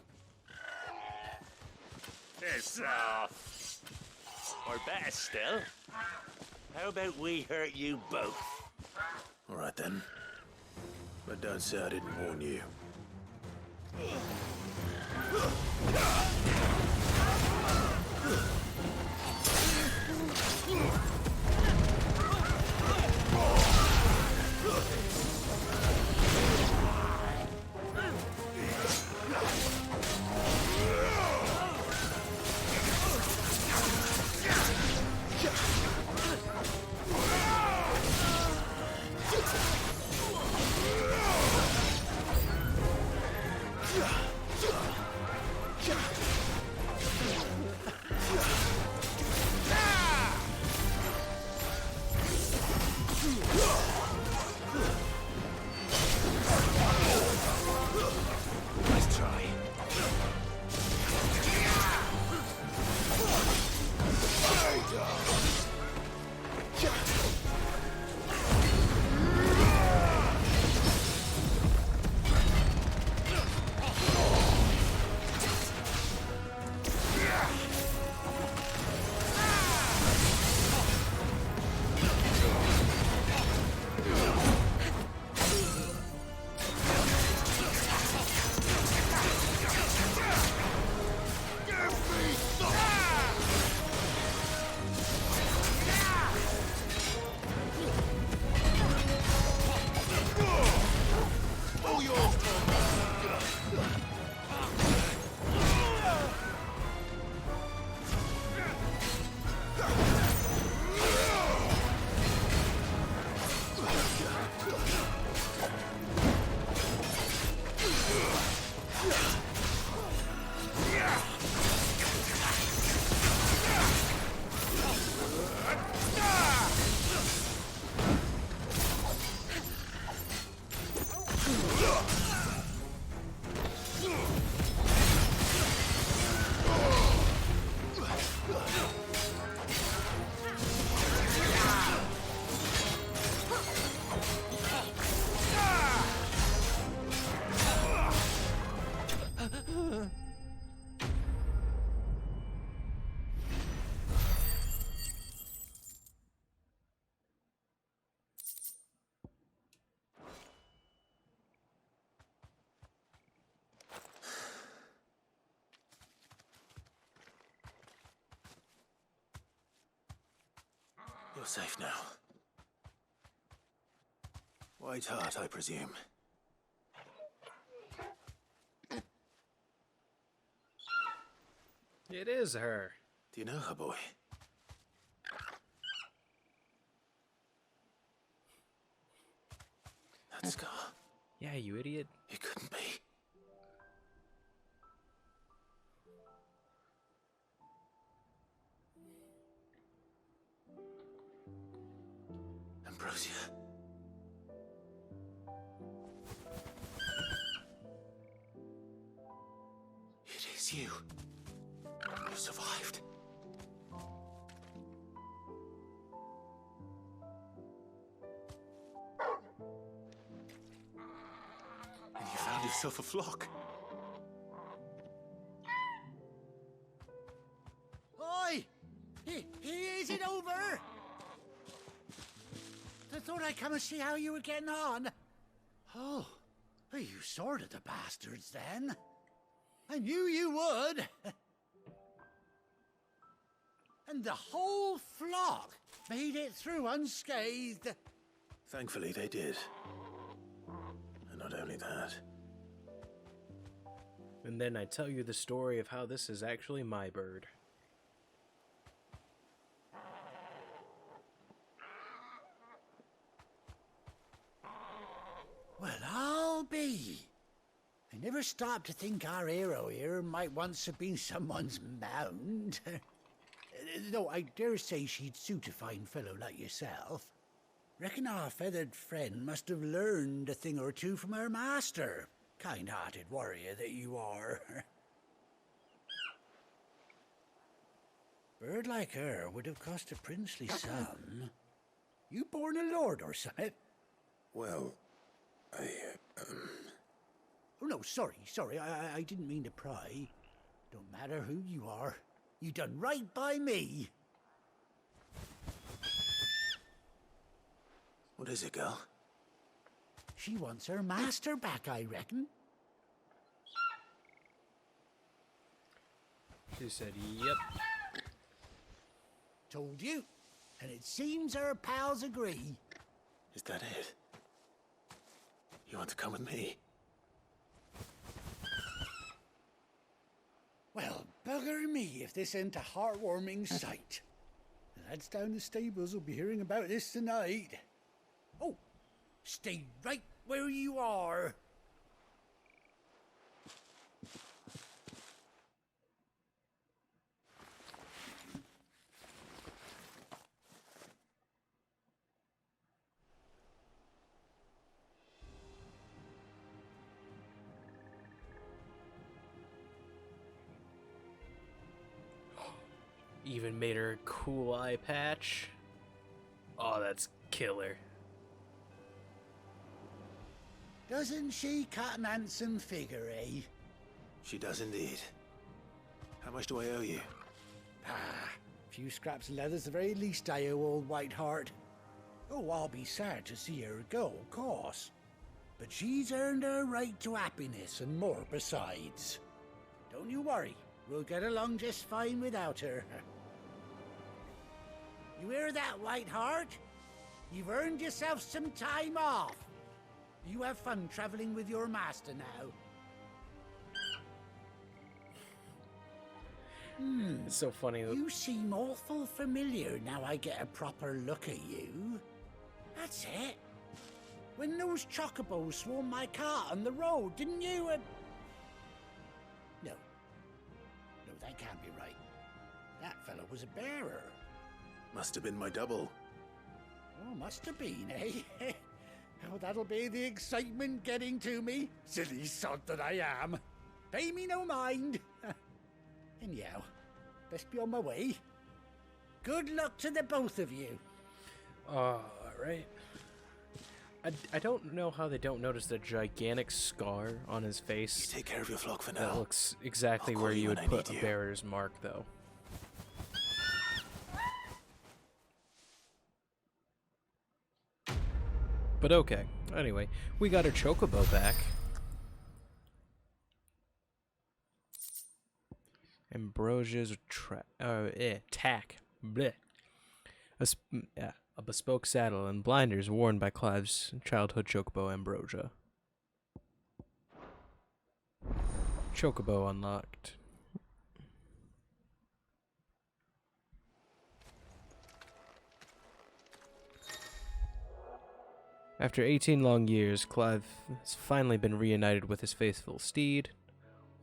Piss off. Or better still, how about we hurt you both? All right then. But don't say I didn't warn you. You're safe now. White Hart, I presume. It is her. Do you know her, boy? That scar. Yeah, you idiot. It couldn't be. Ambrosia. It is you. You survived. And you found yourself a flock. Oi! Is it over? I thought I'd come and see how you were getting on. Oh, you sorted the bastards then. I knew you would. And the whole flock made it through unscathed. Thankfully, they did. And not only that. And then I tell you the story of how this is actually my bird. Well, I'll be. I never stopped to think our hero here might once have been someone's mount. Though I dare say she'd suit a fine fellow like yourself. Reckon our feathered friend must have learned a thing or two from her master. Kind-hearted warrior that you are. Bird like her would have cost a princely sum. You born a lord or something? Well, Oh, no, sorry. I didn't mean to pry. Don't matter who you are. You done right by me. What is it, girl? She wants her master back, I reckon. She said, yep. Told you. And it seems her pals agree. Is that it? You want to come with me? Well, bugger me if this ain't a heartwarming sight. The lads down the stables will be hearing about this tonight. Oh, stay right where you are. Even made her a cool eye patch. Oh, that's killer. Doesn't she cut an handsome figure, eh? She does indeed. How much do I owe you? Ah, a few scraps of leather's the very least I owe old Whiteheart. Oh, I'll be sad to see her go, of course. But she's earned her right to happiness and more besides. Don't you worry, we'll get along just fine without her. You hear that, Whiteheart? You've earned yourself some time off. You have fun traveling with your master now. It's so funny. You seem awful familiar now I get a proper look at you. That's it. When those chocobos swarmed my cart on the road, didn't you? No, that can't be right. That fellow was a bearer. Must have been my double. Oh, must have been, eh? Oh, that'll be the excitement getting to me. Silly sod that I am. Pay me no mind. Anyhow, best be on my way. Good luck to the both of you. Alright. I don't know how they don't notice the gigantic scar on his face. You take care of your flock for now. That looks exactly where you would put a bearer's mark, though. But okay. Anyway, we got our chocobo back. Ambrosia's attack. Bleh. Yeah, a bespoke saddle and blinders worn by Clive's childhood chocobo Ambrosia. Chocobo unlocked. After 18 long years, Clive has finally been reunited with his faithful steed.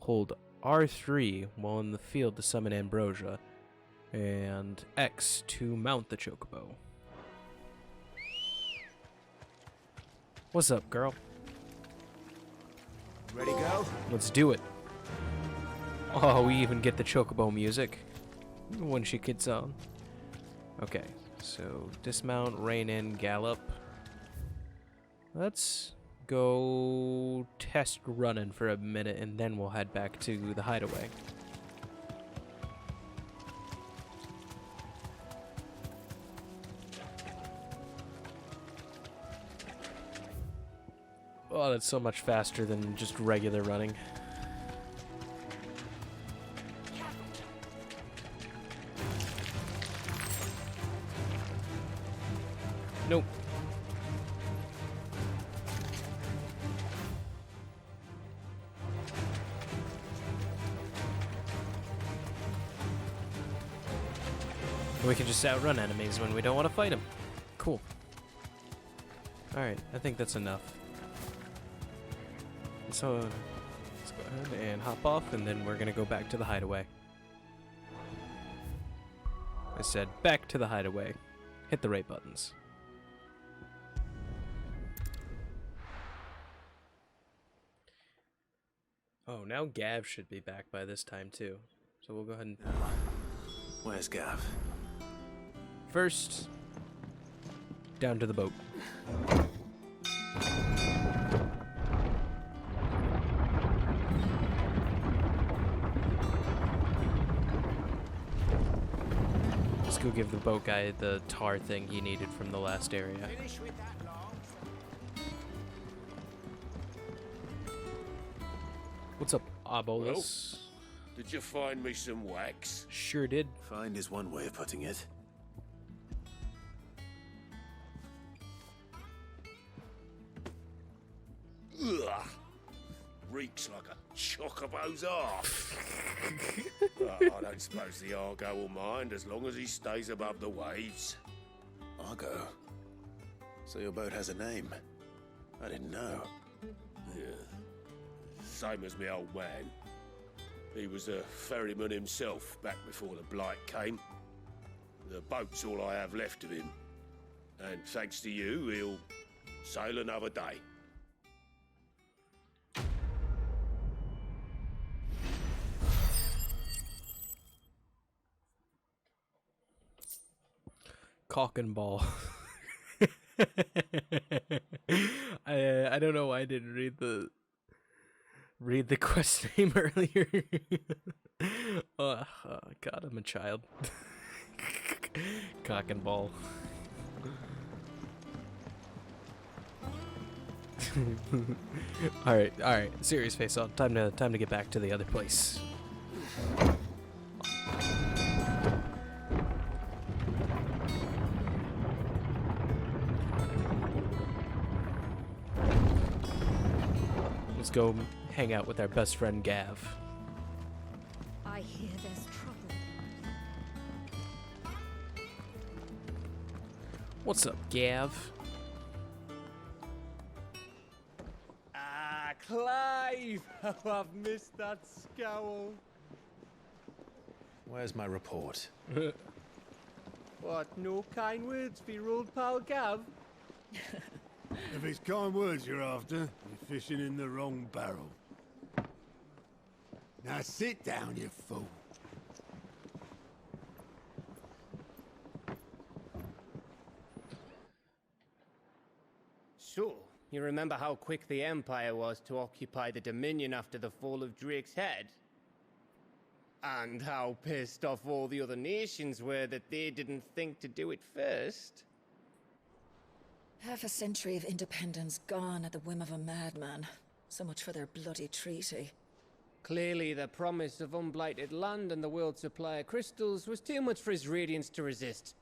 Hold R3 while in the field to summon Ambrosia, and X to mount the chocobo. What's up, girl? Ready, go? Let's do it. Oh, we even get the chocobo music when she gets on. Okay, so dismount, rein in, gallop. Let's go test running for a minute, and then we'll head back to the hideaway. Oh, that's so much faster than just regular running. Nope. We can just outrun enemies when we don't want to fight them. Cool. Alright, I think that's enough. So, let's go ahead and hop off, and then we're gonna go back to the hideaway. I said back to the hideaway. Hit the right buttons. Oh, now Gav should be back by this time too. So we'll go ahead and... Where's Gav? First, down to the boat. Let's go give the boat guy the tar thing he needed from the last area. What's up, Abolus? Well, did you find me some wax? Sure did. Find is one way of putting it. Ugh. Reeks like a chocobo's arse. I don't suppose the Argo will mind as long as he stays above the waves. Argo? So your boat has a name? I didn't know. Yeah. Same as my old man. He was a ferryman himself back before the Blight came. The boat's all I have left of him. And thanks to you, he'll sail another day. Cock and ball. I don't know why I didn't read the quest name earlier. Oh God, I'm a child. Cock and ball. all right. Serious face on. Time to get back to the other place. Let's go hang out with our best friend Gav. I hear there's trouble. What's up, Gav? Ah, Clive! Oh, I've missed that scowl. Where's my report? What, no kind words for your old pal Gav? If it's kind words you're after, you're fishing in the wrong barrel. Now sit down, you fool. So, you remember how quick the Empire was to occupy the Dominion after the fall of Drake's head? And how pissed off all the other nations were that they didn't think to do it first? Half a century of independence gone at the whim of a madman. So much for their bloody treaty. Clearly, the promise of unblighted land and the world's supply of crystals was too much for his radiance to resist.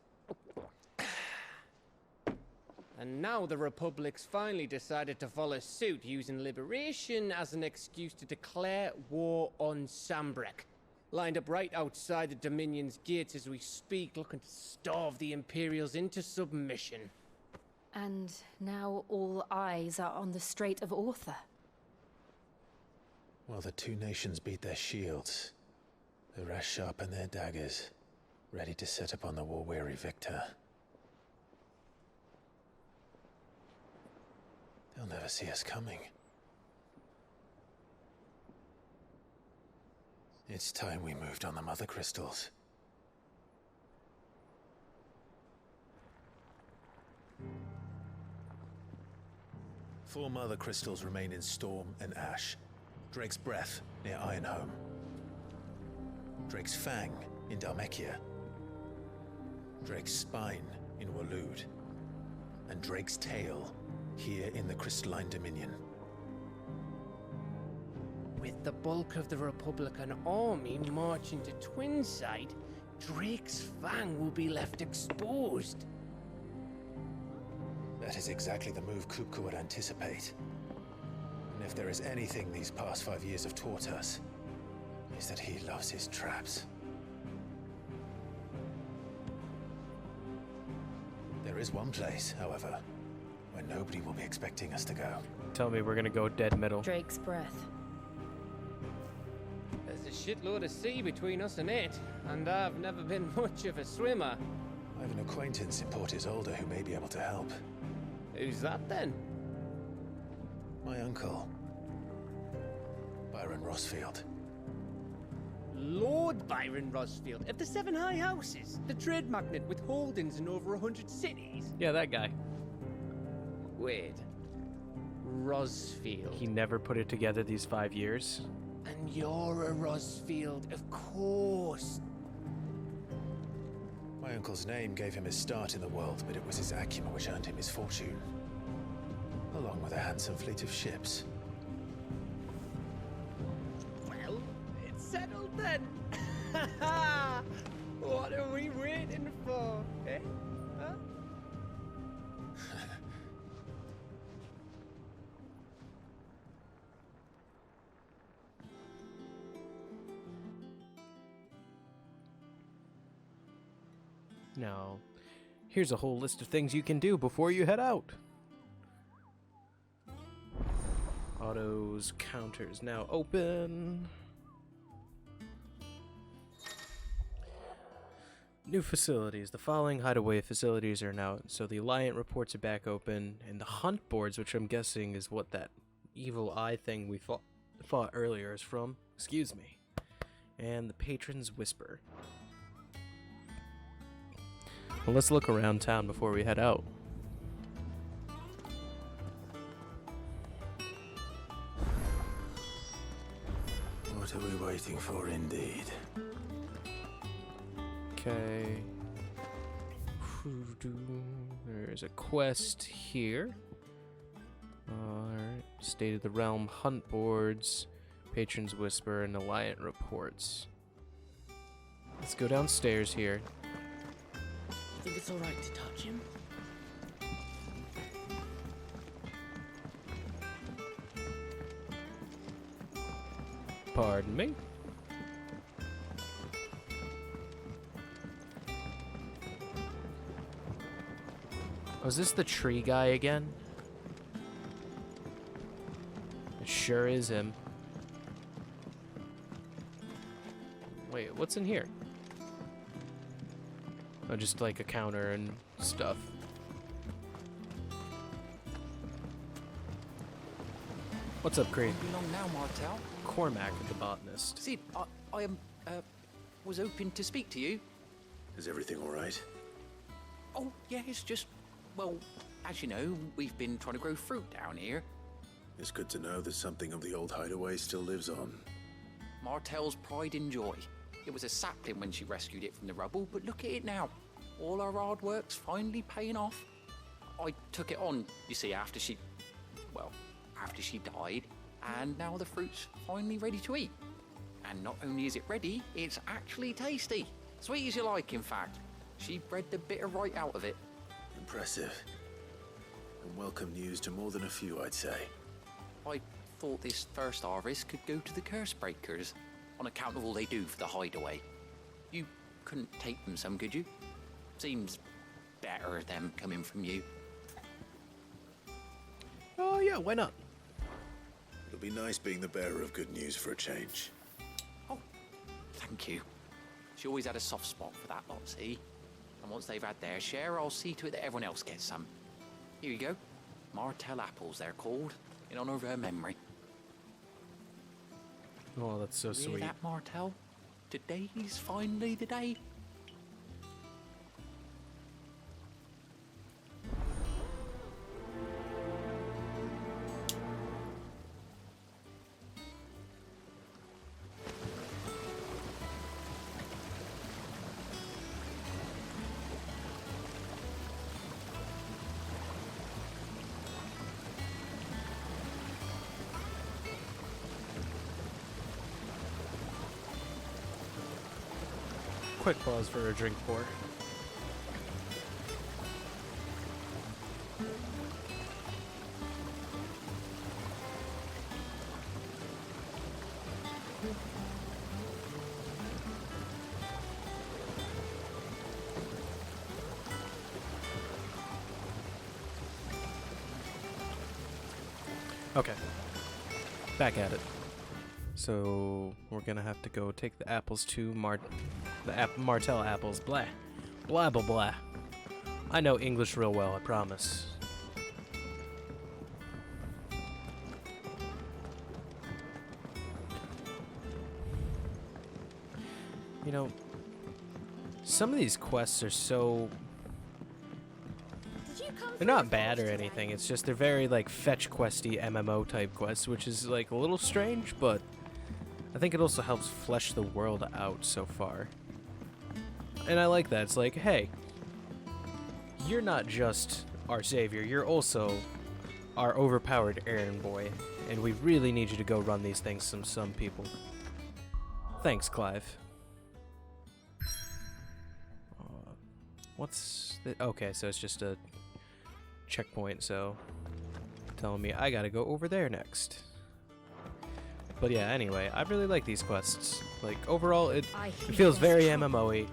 And now the Republic's finally decided to follow suit, using liberation as an excuse to declare war on Sambrek. Lined up right outside the Dominion's gates as we speak, looking to starve the Imperials into submission. And now all eyes are on the Strait of Author. While the two nations beat their shields, the rest sharpen their daggers, ready to set upon the war-weary victor. They'll never see us coming. It's time we moved on the Mother Crystals. Four Mother Crystals remain in Storm and Ash. Drake's Breath near Ironhome. Drake's Fang in Dhalmekia. Drake's Spine in Waloed. And Drake's Tail here in the Crystalline Dominion. With the bulk of the Republican army marching to Twinside, Drake's Fang will be left exposed. That is exactly the move Kupka would anticipate. And if there is anything these past 5 years have taught us, is that he loves his traps. There is one place, however, where nobody will be expecting us to go. Tell me we're gonna go dead middle. Drake's Breath. There's a shitload of sea between us and it, and I've never been much of a swimmer. I have an acquaintance in Port Isolde who may be able to help. Who's that then? My uncle, Byron Rossfield. Lord Byron Rossfield of the Seven High Houses, the trade magnate with holdings in over 100 cities. Yeah, that guy. Wait. Rossfield. He never put it together these 5 years. And you're a Rossfield, of course. My uncle's name gave him his start in the world, but it was his acumen which earned him his fortune. Along with a handsome fleet of ships. Well, it's settled then. What are we waiting for, eh? Huh? Now, here's a whole list of things you can do before you head out. Autos, counters now open. New facilities. The following hideaway facilities are now... So the Alliant reports are back open, and the hunt boards, which I'm guessing is what that evil eye thing we fought earlier is from. Excuse me. And the Patron's Whisper. Well, let's look around town before we head out. What are we waiting for, indeed? Okay. There's a quest here. Alright. State of the Realm hunt boards, Patron's Whisper, and Alliant reports. Let's go downstairs here. You think it's alright to touch him? Pardon me? Oh, is this the tree guy again? It sure is him. Wait, what's in here? Oh, just like a counter and stuff. What's up, Creed? Won't be long now, Martel. Cormac, the botanist. Sid, I was hoping to speak to you. Is everything all right? Oh, yeah, it's just, well, as you know, we've been trying to grow fruit down here. It's good to know that something of the old hideaway still lives on. Martel's pride and joy. It was a sapling when she rescued it from the rubble, but look at it now. All our hard work's finally paying off. I took it on, you see, after she died, and now the fruit's finally ready to eat. And not only is it ready, it's actually tasty. Sweet as you like, in fact. She bred the bitter right out of it. Impressive. And welcome news to more than a few, I'd say. I thought this first harvest could go to the curse breakers, on account of all they do for the hideaway. You couldn't take them some, could you? Seems better them coming from you. Oh yeah, why not? It'll be nice being the bearer of good news for a change. Thank you. She always had a soft spot for that lot, see? And once they've had their share, I'll see to it that everyone else gets some. Here you go. Martell apples, they're called, in honor of her memory. Oh, that's so Hear sweet. that, Martell? Today's finally the day. Quick pause for a drink pour. Okay. Back at it. So we're gonna have to go take the apples to Martell apples. Blah. Blah blah blah. I know English real well, I promise. You know, some of these quests are so... They're not bad or anything, it's just they're very like fetch questy MMO type quests, which is like a little strange, but I think it also helps flesh the world out so far. And I like that. It's like, hey, you're not just our savior, you're also our overpowered errand boy, and we really need you to go run these things some people. Thanks, Clive. What's the... Okay, so it's just a checkpoint, so telling me I gotta go over there next. But yeah, anyway, I really like these quests. Like, overall, it feels very MMO-y,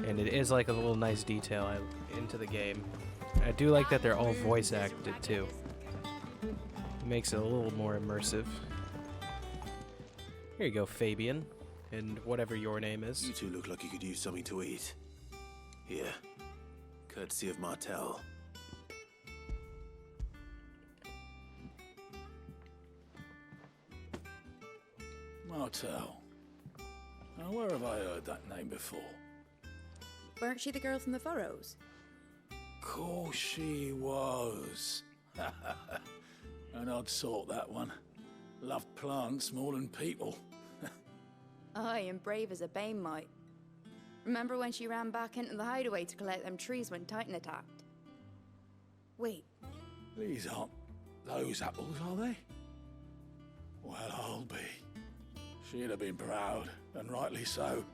and it is like a little nice detail into the game. I do like that they're all voice acted, too. It makes it a little more immersive. Here you go, Fabian, and whatever your name is. You two look like you could use something to eat. Here, courtesy of Martell. Martell. Now, where have I heard that name before? Weren't she the girl from the Furrows? Course she was. An odd sort, that one. Loved plants more than people. Aye, and brave as a bane might. Remember when she ran back into the hideaway to collect them trees when Titan attacked? Wait. These aren't those apples, are they? Well, I'll be. She'd have been proud, and rightly so.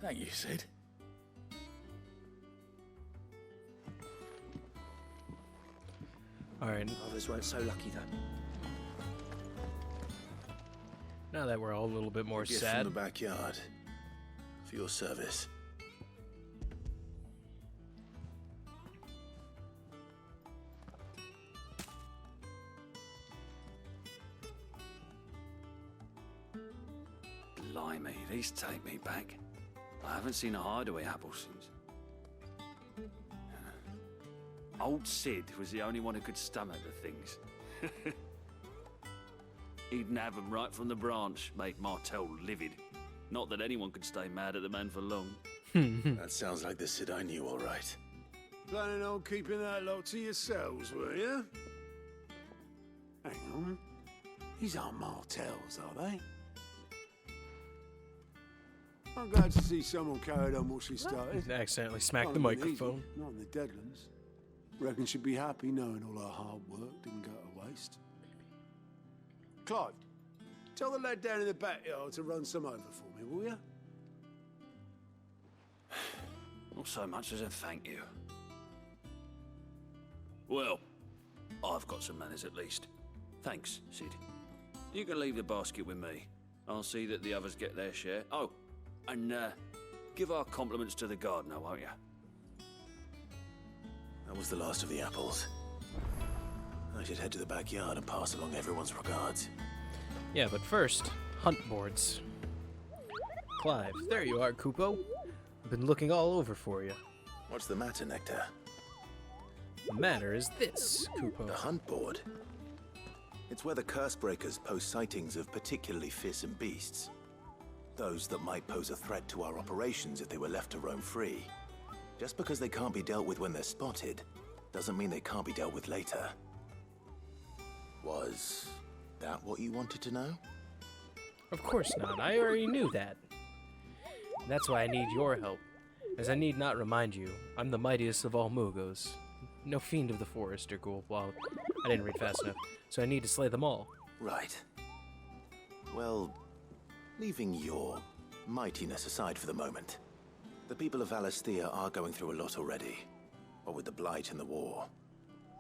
Thank you, Sid. Alright. Others weren't so lucky, though. Now that we're all a little bit more Gift sad. from the backyard. For your service. Blimey, these take me back. I haven't seen a hideaway apple since. Old Sid was the only one who could stomach the things. He'd nab them right from the branch, made Martell livid. Not that anyone could stay mad at the man for long. That sounds like the Sid I knew, all right. Planning on keeping that lot to yourselves, were you? Hang on. These aren't Martells, are they? I'm glad to see someone carried on what she started. Accidentally smacked Not the in the microphone. Needle, not in the Deadlands. Reckon she'd be happy knowing all her hard work didn't go to waste. Clive, tell the lad down in the backyard to run some over for me, will you? Not so much as a thank you. Well, I've got some manners at least. Thanks, Sid. You can leave the basket with me. I'll see that the others get their share. Oh, and give our compliments to the gardener, won't you? That was the last of the apples. I should head to the backyard and pass along everyone's regards. Yeah, but first, hunt boards. Clive, there you are, Kupo. I've been looking all over for you. What's the matter, Nectar? The matter is this, Kupo. The hunt board? It's where the Cursebreakers post sightings of particularly fearsome beasts. Those that might pose a threat to our operations if they were left to roam free. Just because they can't be dealt with when they're spotted, doesn't mean they can't be dealt with later. Was that what you wanted to know? Of course not. I already knew that. That's why I need your help. As I need not remind you, I'm the mightiest of all Mugos. No fiend of the forest or ghoul. Well, I didn't read fast enough, so I need to slay them all. Right. Well, leaving your mightiness aside for the moment, the people of Valisthea are going through a lot already. What with the Blight and the war.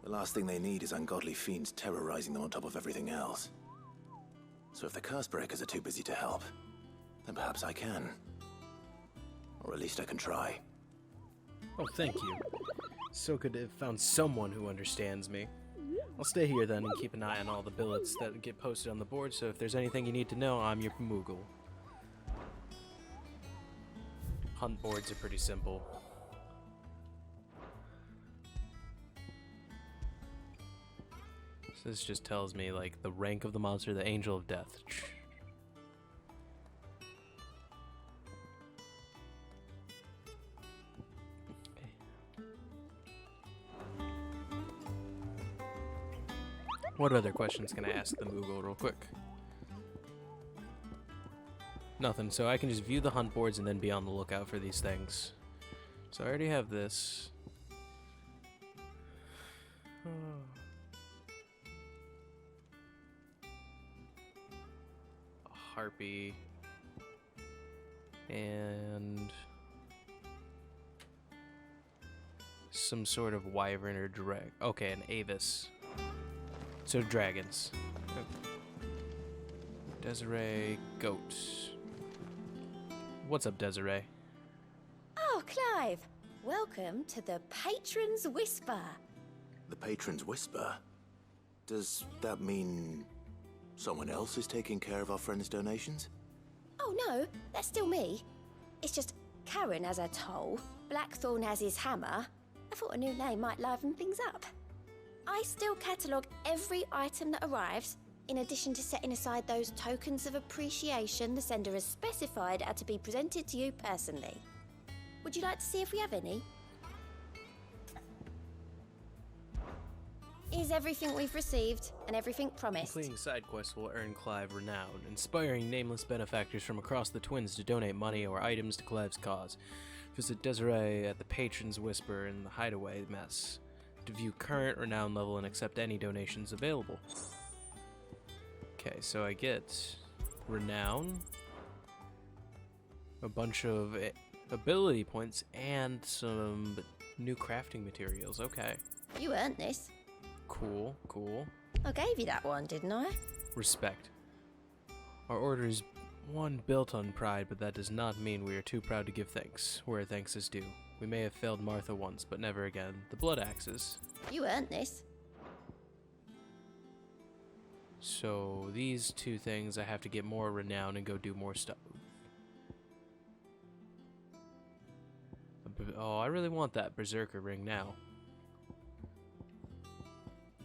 The last thing they need is ungodly fiends terrorizing them on top of everything else. So if the Cursebreakers are too busy to help, then perhaps I can. Or at least I can try. Oh, thank you. So good to have found someone who understands me. I'll stay here then and keep an eye on all the billets that get posted on the board, so if there's anything you need to know, I'm your Moogle. Hunt boards are pretty simple. So this just tells me, like, the rank of the monster, the Angel of Death. What other questions can I ask the Moogle real quick? Nothing, so I can just view the hunt boards and then be on the lookout for these things. So I already have this. A harpy. And some sort of wyvern or drag. Okay, an avis. So dragons. Desiree, goat. What's up, Desiree? Oh, Clive. Welcome to the Patron's Whisper. The Patron's Whisper? Does that mean someone else is taking care of our friend's donations? Oh, no. That's still me. It's just Karen has her toll, Blackthorn has his hammer. I thought a new name might liven things up. I still catalogue every item that arrives, in addition to setting aside those tokens of appreciation the sender has specified are to be presented to you personally. Would you like to see if we have any? Here's everything we've received, and everything promised. Completing side quests will earn Clive renown, inspiring nameless benefactors from across the Twins to donate money or items to Clive's cause. Visit Desiree at the Patron's Whisper in the Hideaway Mess to view current renown level and accept any donations available. Okay, so I get renown, a bunch of ability points, and some new crafting materials. Okay. You earned this. Cool, cool. I gave you that one, didn't I? Respect. Our order is one built on pride, but that does not mean we are too proud to give thanks, where thanks is due. We may have failed Martha once, but never again. The blood axes. You earned this. So these two things, I have to get more renown and go do more stuff. Oh, I really want that Berserker ring now.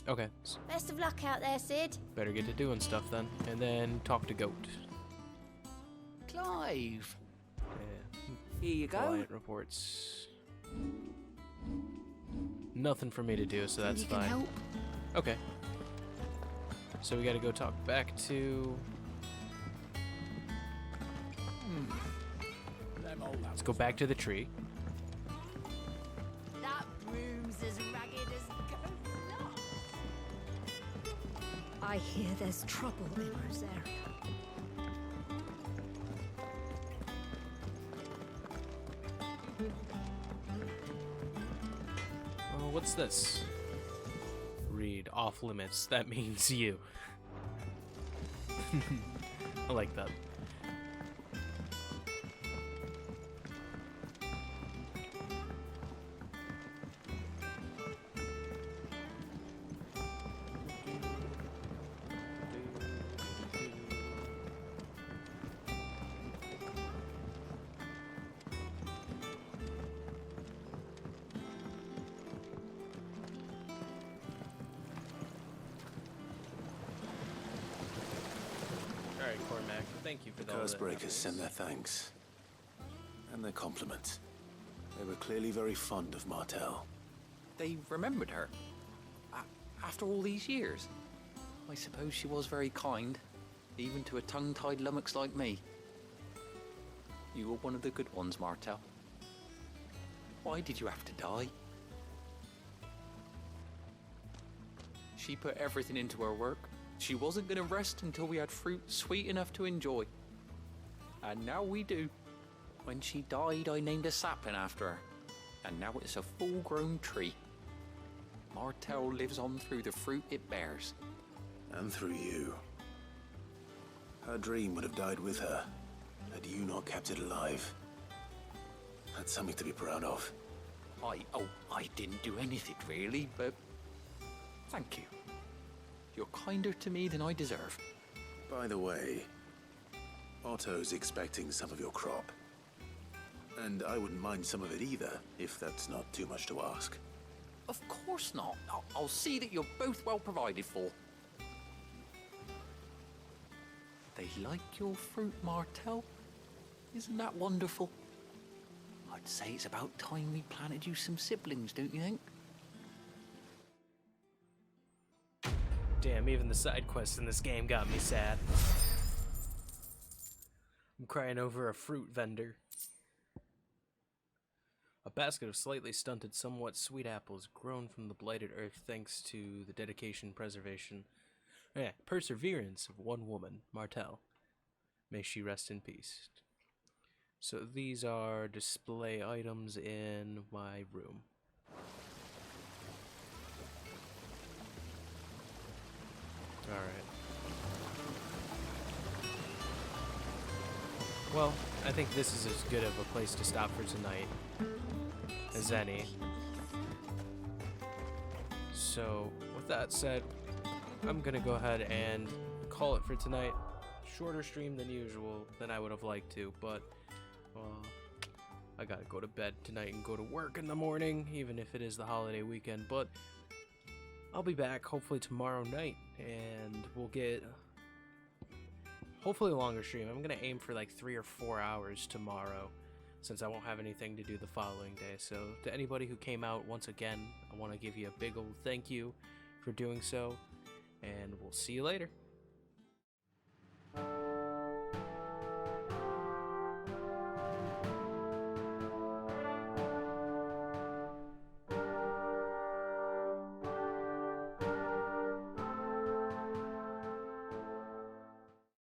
Okay. Best of luck out there, Sid. Better get to doing stuff then, and then talk to Goat. Clive. Yeah. Here you go. Client reports. Nothing for me to do, so that's fine. Help? Okay. So we gotta go talk back to... Let's go back to the tree. That broom's as ragged as goat's lot. I hear there's trouble in Rosaria. Oh, what's this? off limits, that means you. I like that. Alright, Cormac, thank you for The all Curse the Breakers send their thanks. And their compliments. They were clearly very fond of Martel. They remembered her. After all these years. I suppose she was very kind, even to a tongue-tied lummox like me. You were one of the good ones, Martel. Why did you have to die? She put everything into her work. She wasn't going to rest until we had fruit sweet enough to enjoy. And now we do. When she died, I named a sapling after her. And now it's a full-grown tree. Martel lives on through the fruit it bears. And through you. Her dream would have died with her, had you not kept it alive. That's something to be proud of. I didn't do anything really, but thank you. You're kinder to me than I deserve. By the way, Otto's expecting some of your crop. And I wouldn't mind some of it either, if that's not too much to ask. Of course not. I'll see that you're both well provided for. They like your fruit, Martel. Isn't that wonderful? I'd say it's about time we planted you some siblings, don't you think? Damn, even the side quests in this game got me sad. I'm crying over a fruit vendor. A basket of slightly stunted, somewhat sweet apples grown from the blighted earth thanks to the dedication, perseverance of one woman, Martel. May she rest in peace. So these are display items in my room. Alright. Well, I think this is as good of a place to stop for tonight as any. So, with that said, I'm gonna go ahead and call it for tonight. Shorter stream than usual, than I would have liked to, but, well, I gotta go to bed tonight and go to work in the morning, even if it is the holiday weekend, but I'll be back hopefully tomorrow night, and we'll get hopefully a longer stream. I'm gonna aim for like 3 or 4 hours tomorrow, since I won't have anything to do the following day. So to anybody who came out, once again, I want to give you a big old thank you for doing so, and we'll see you later.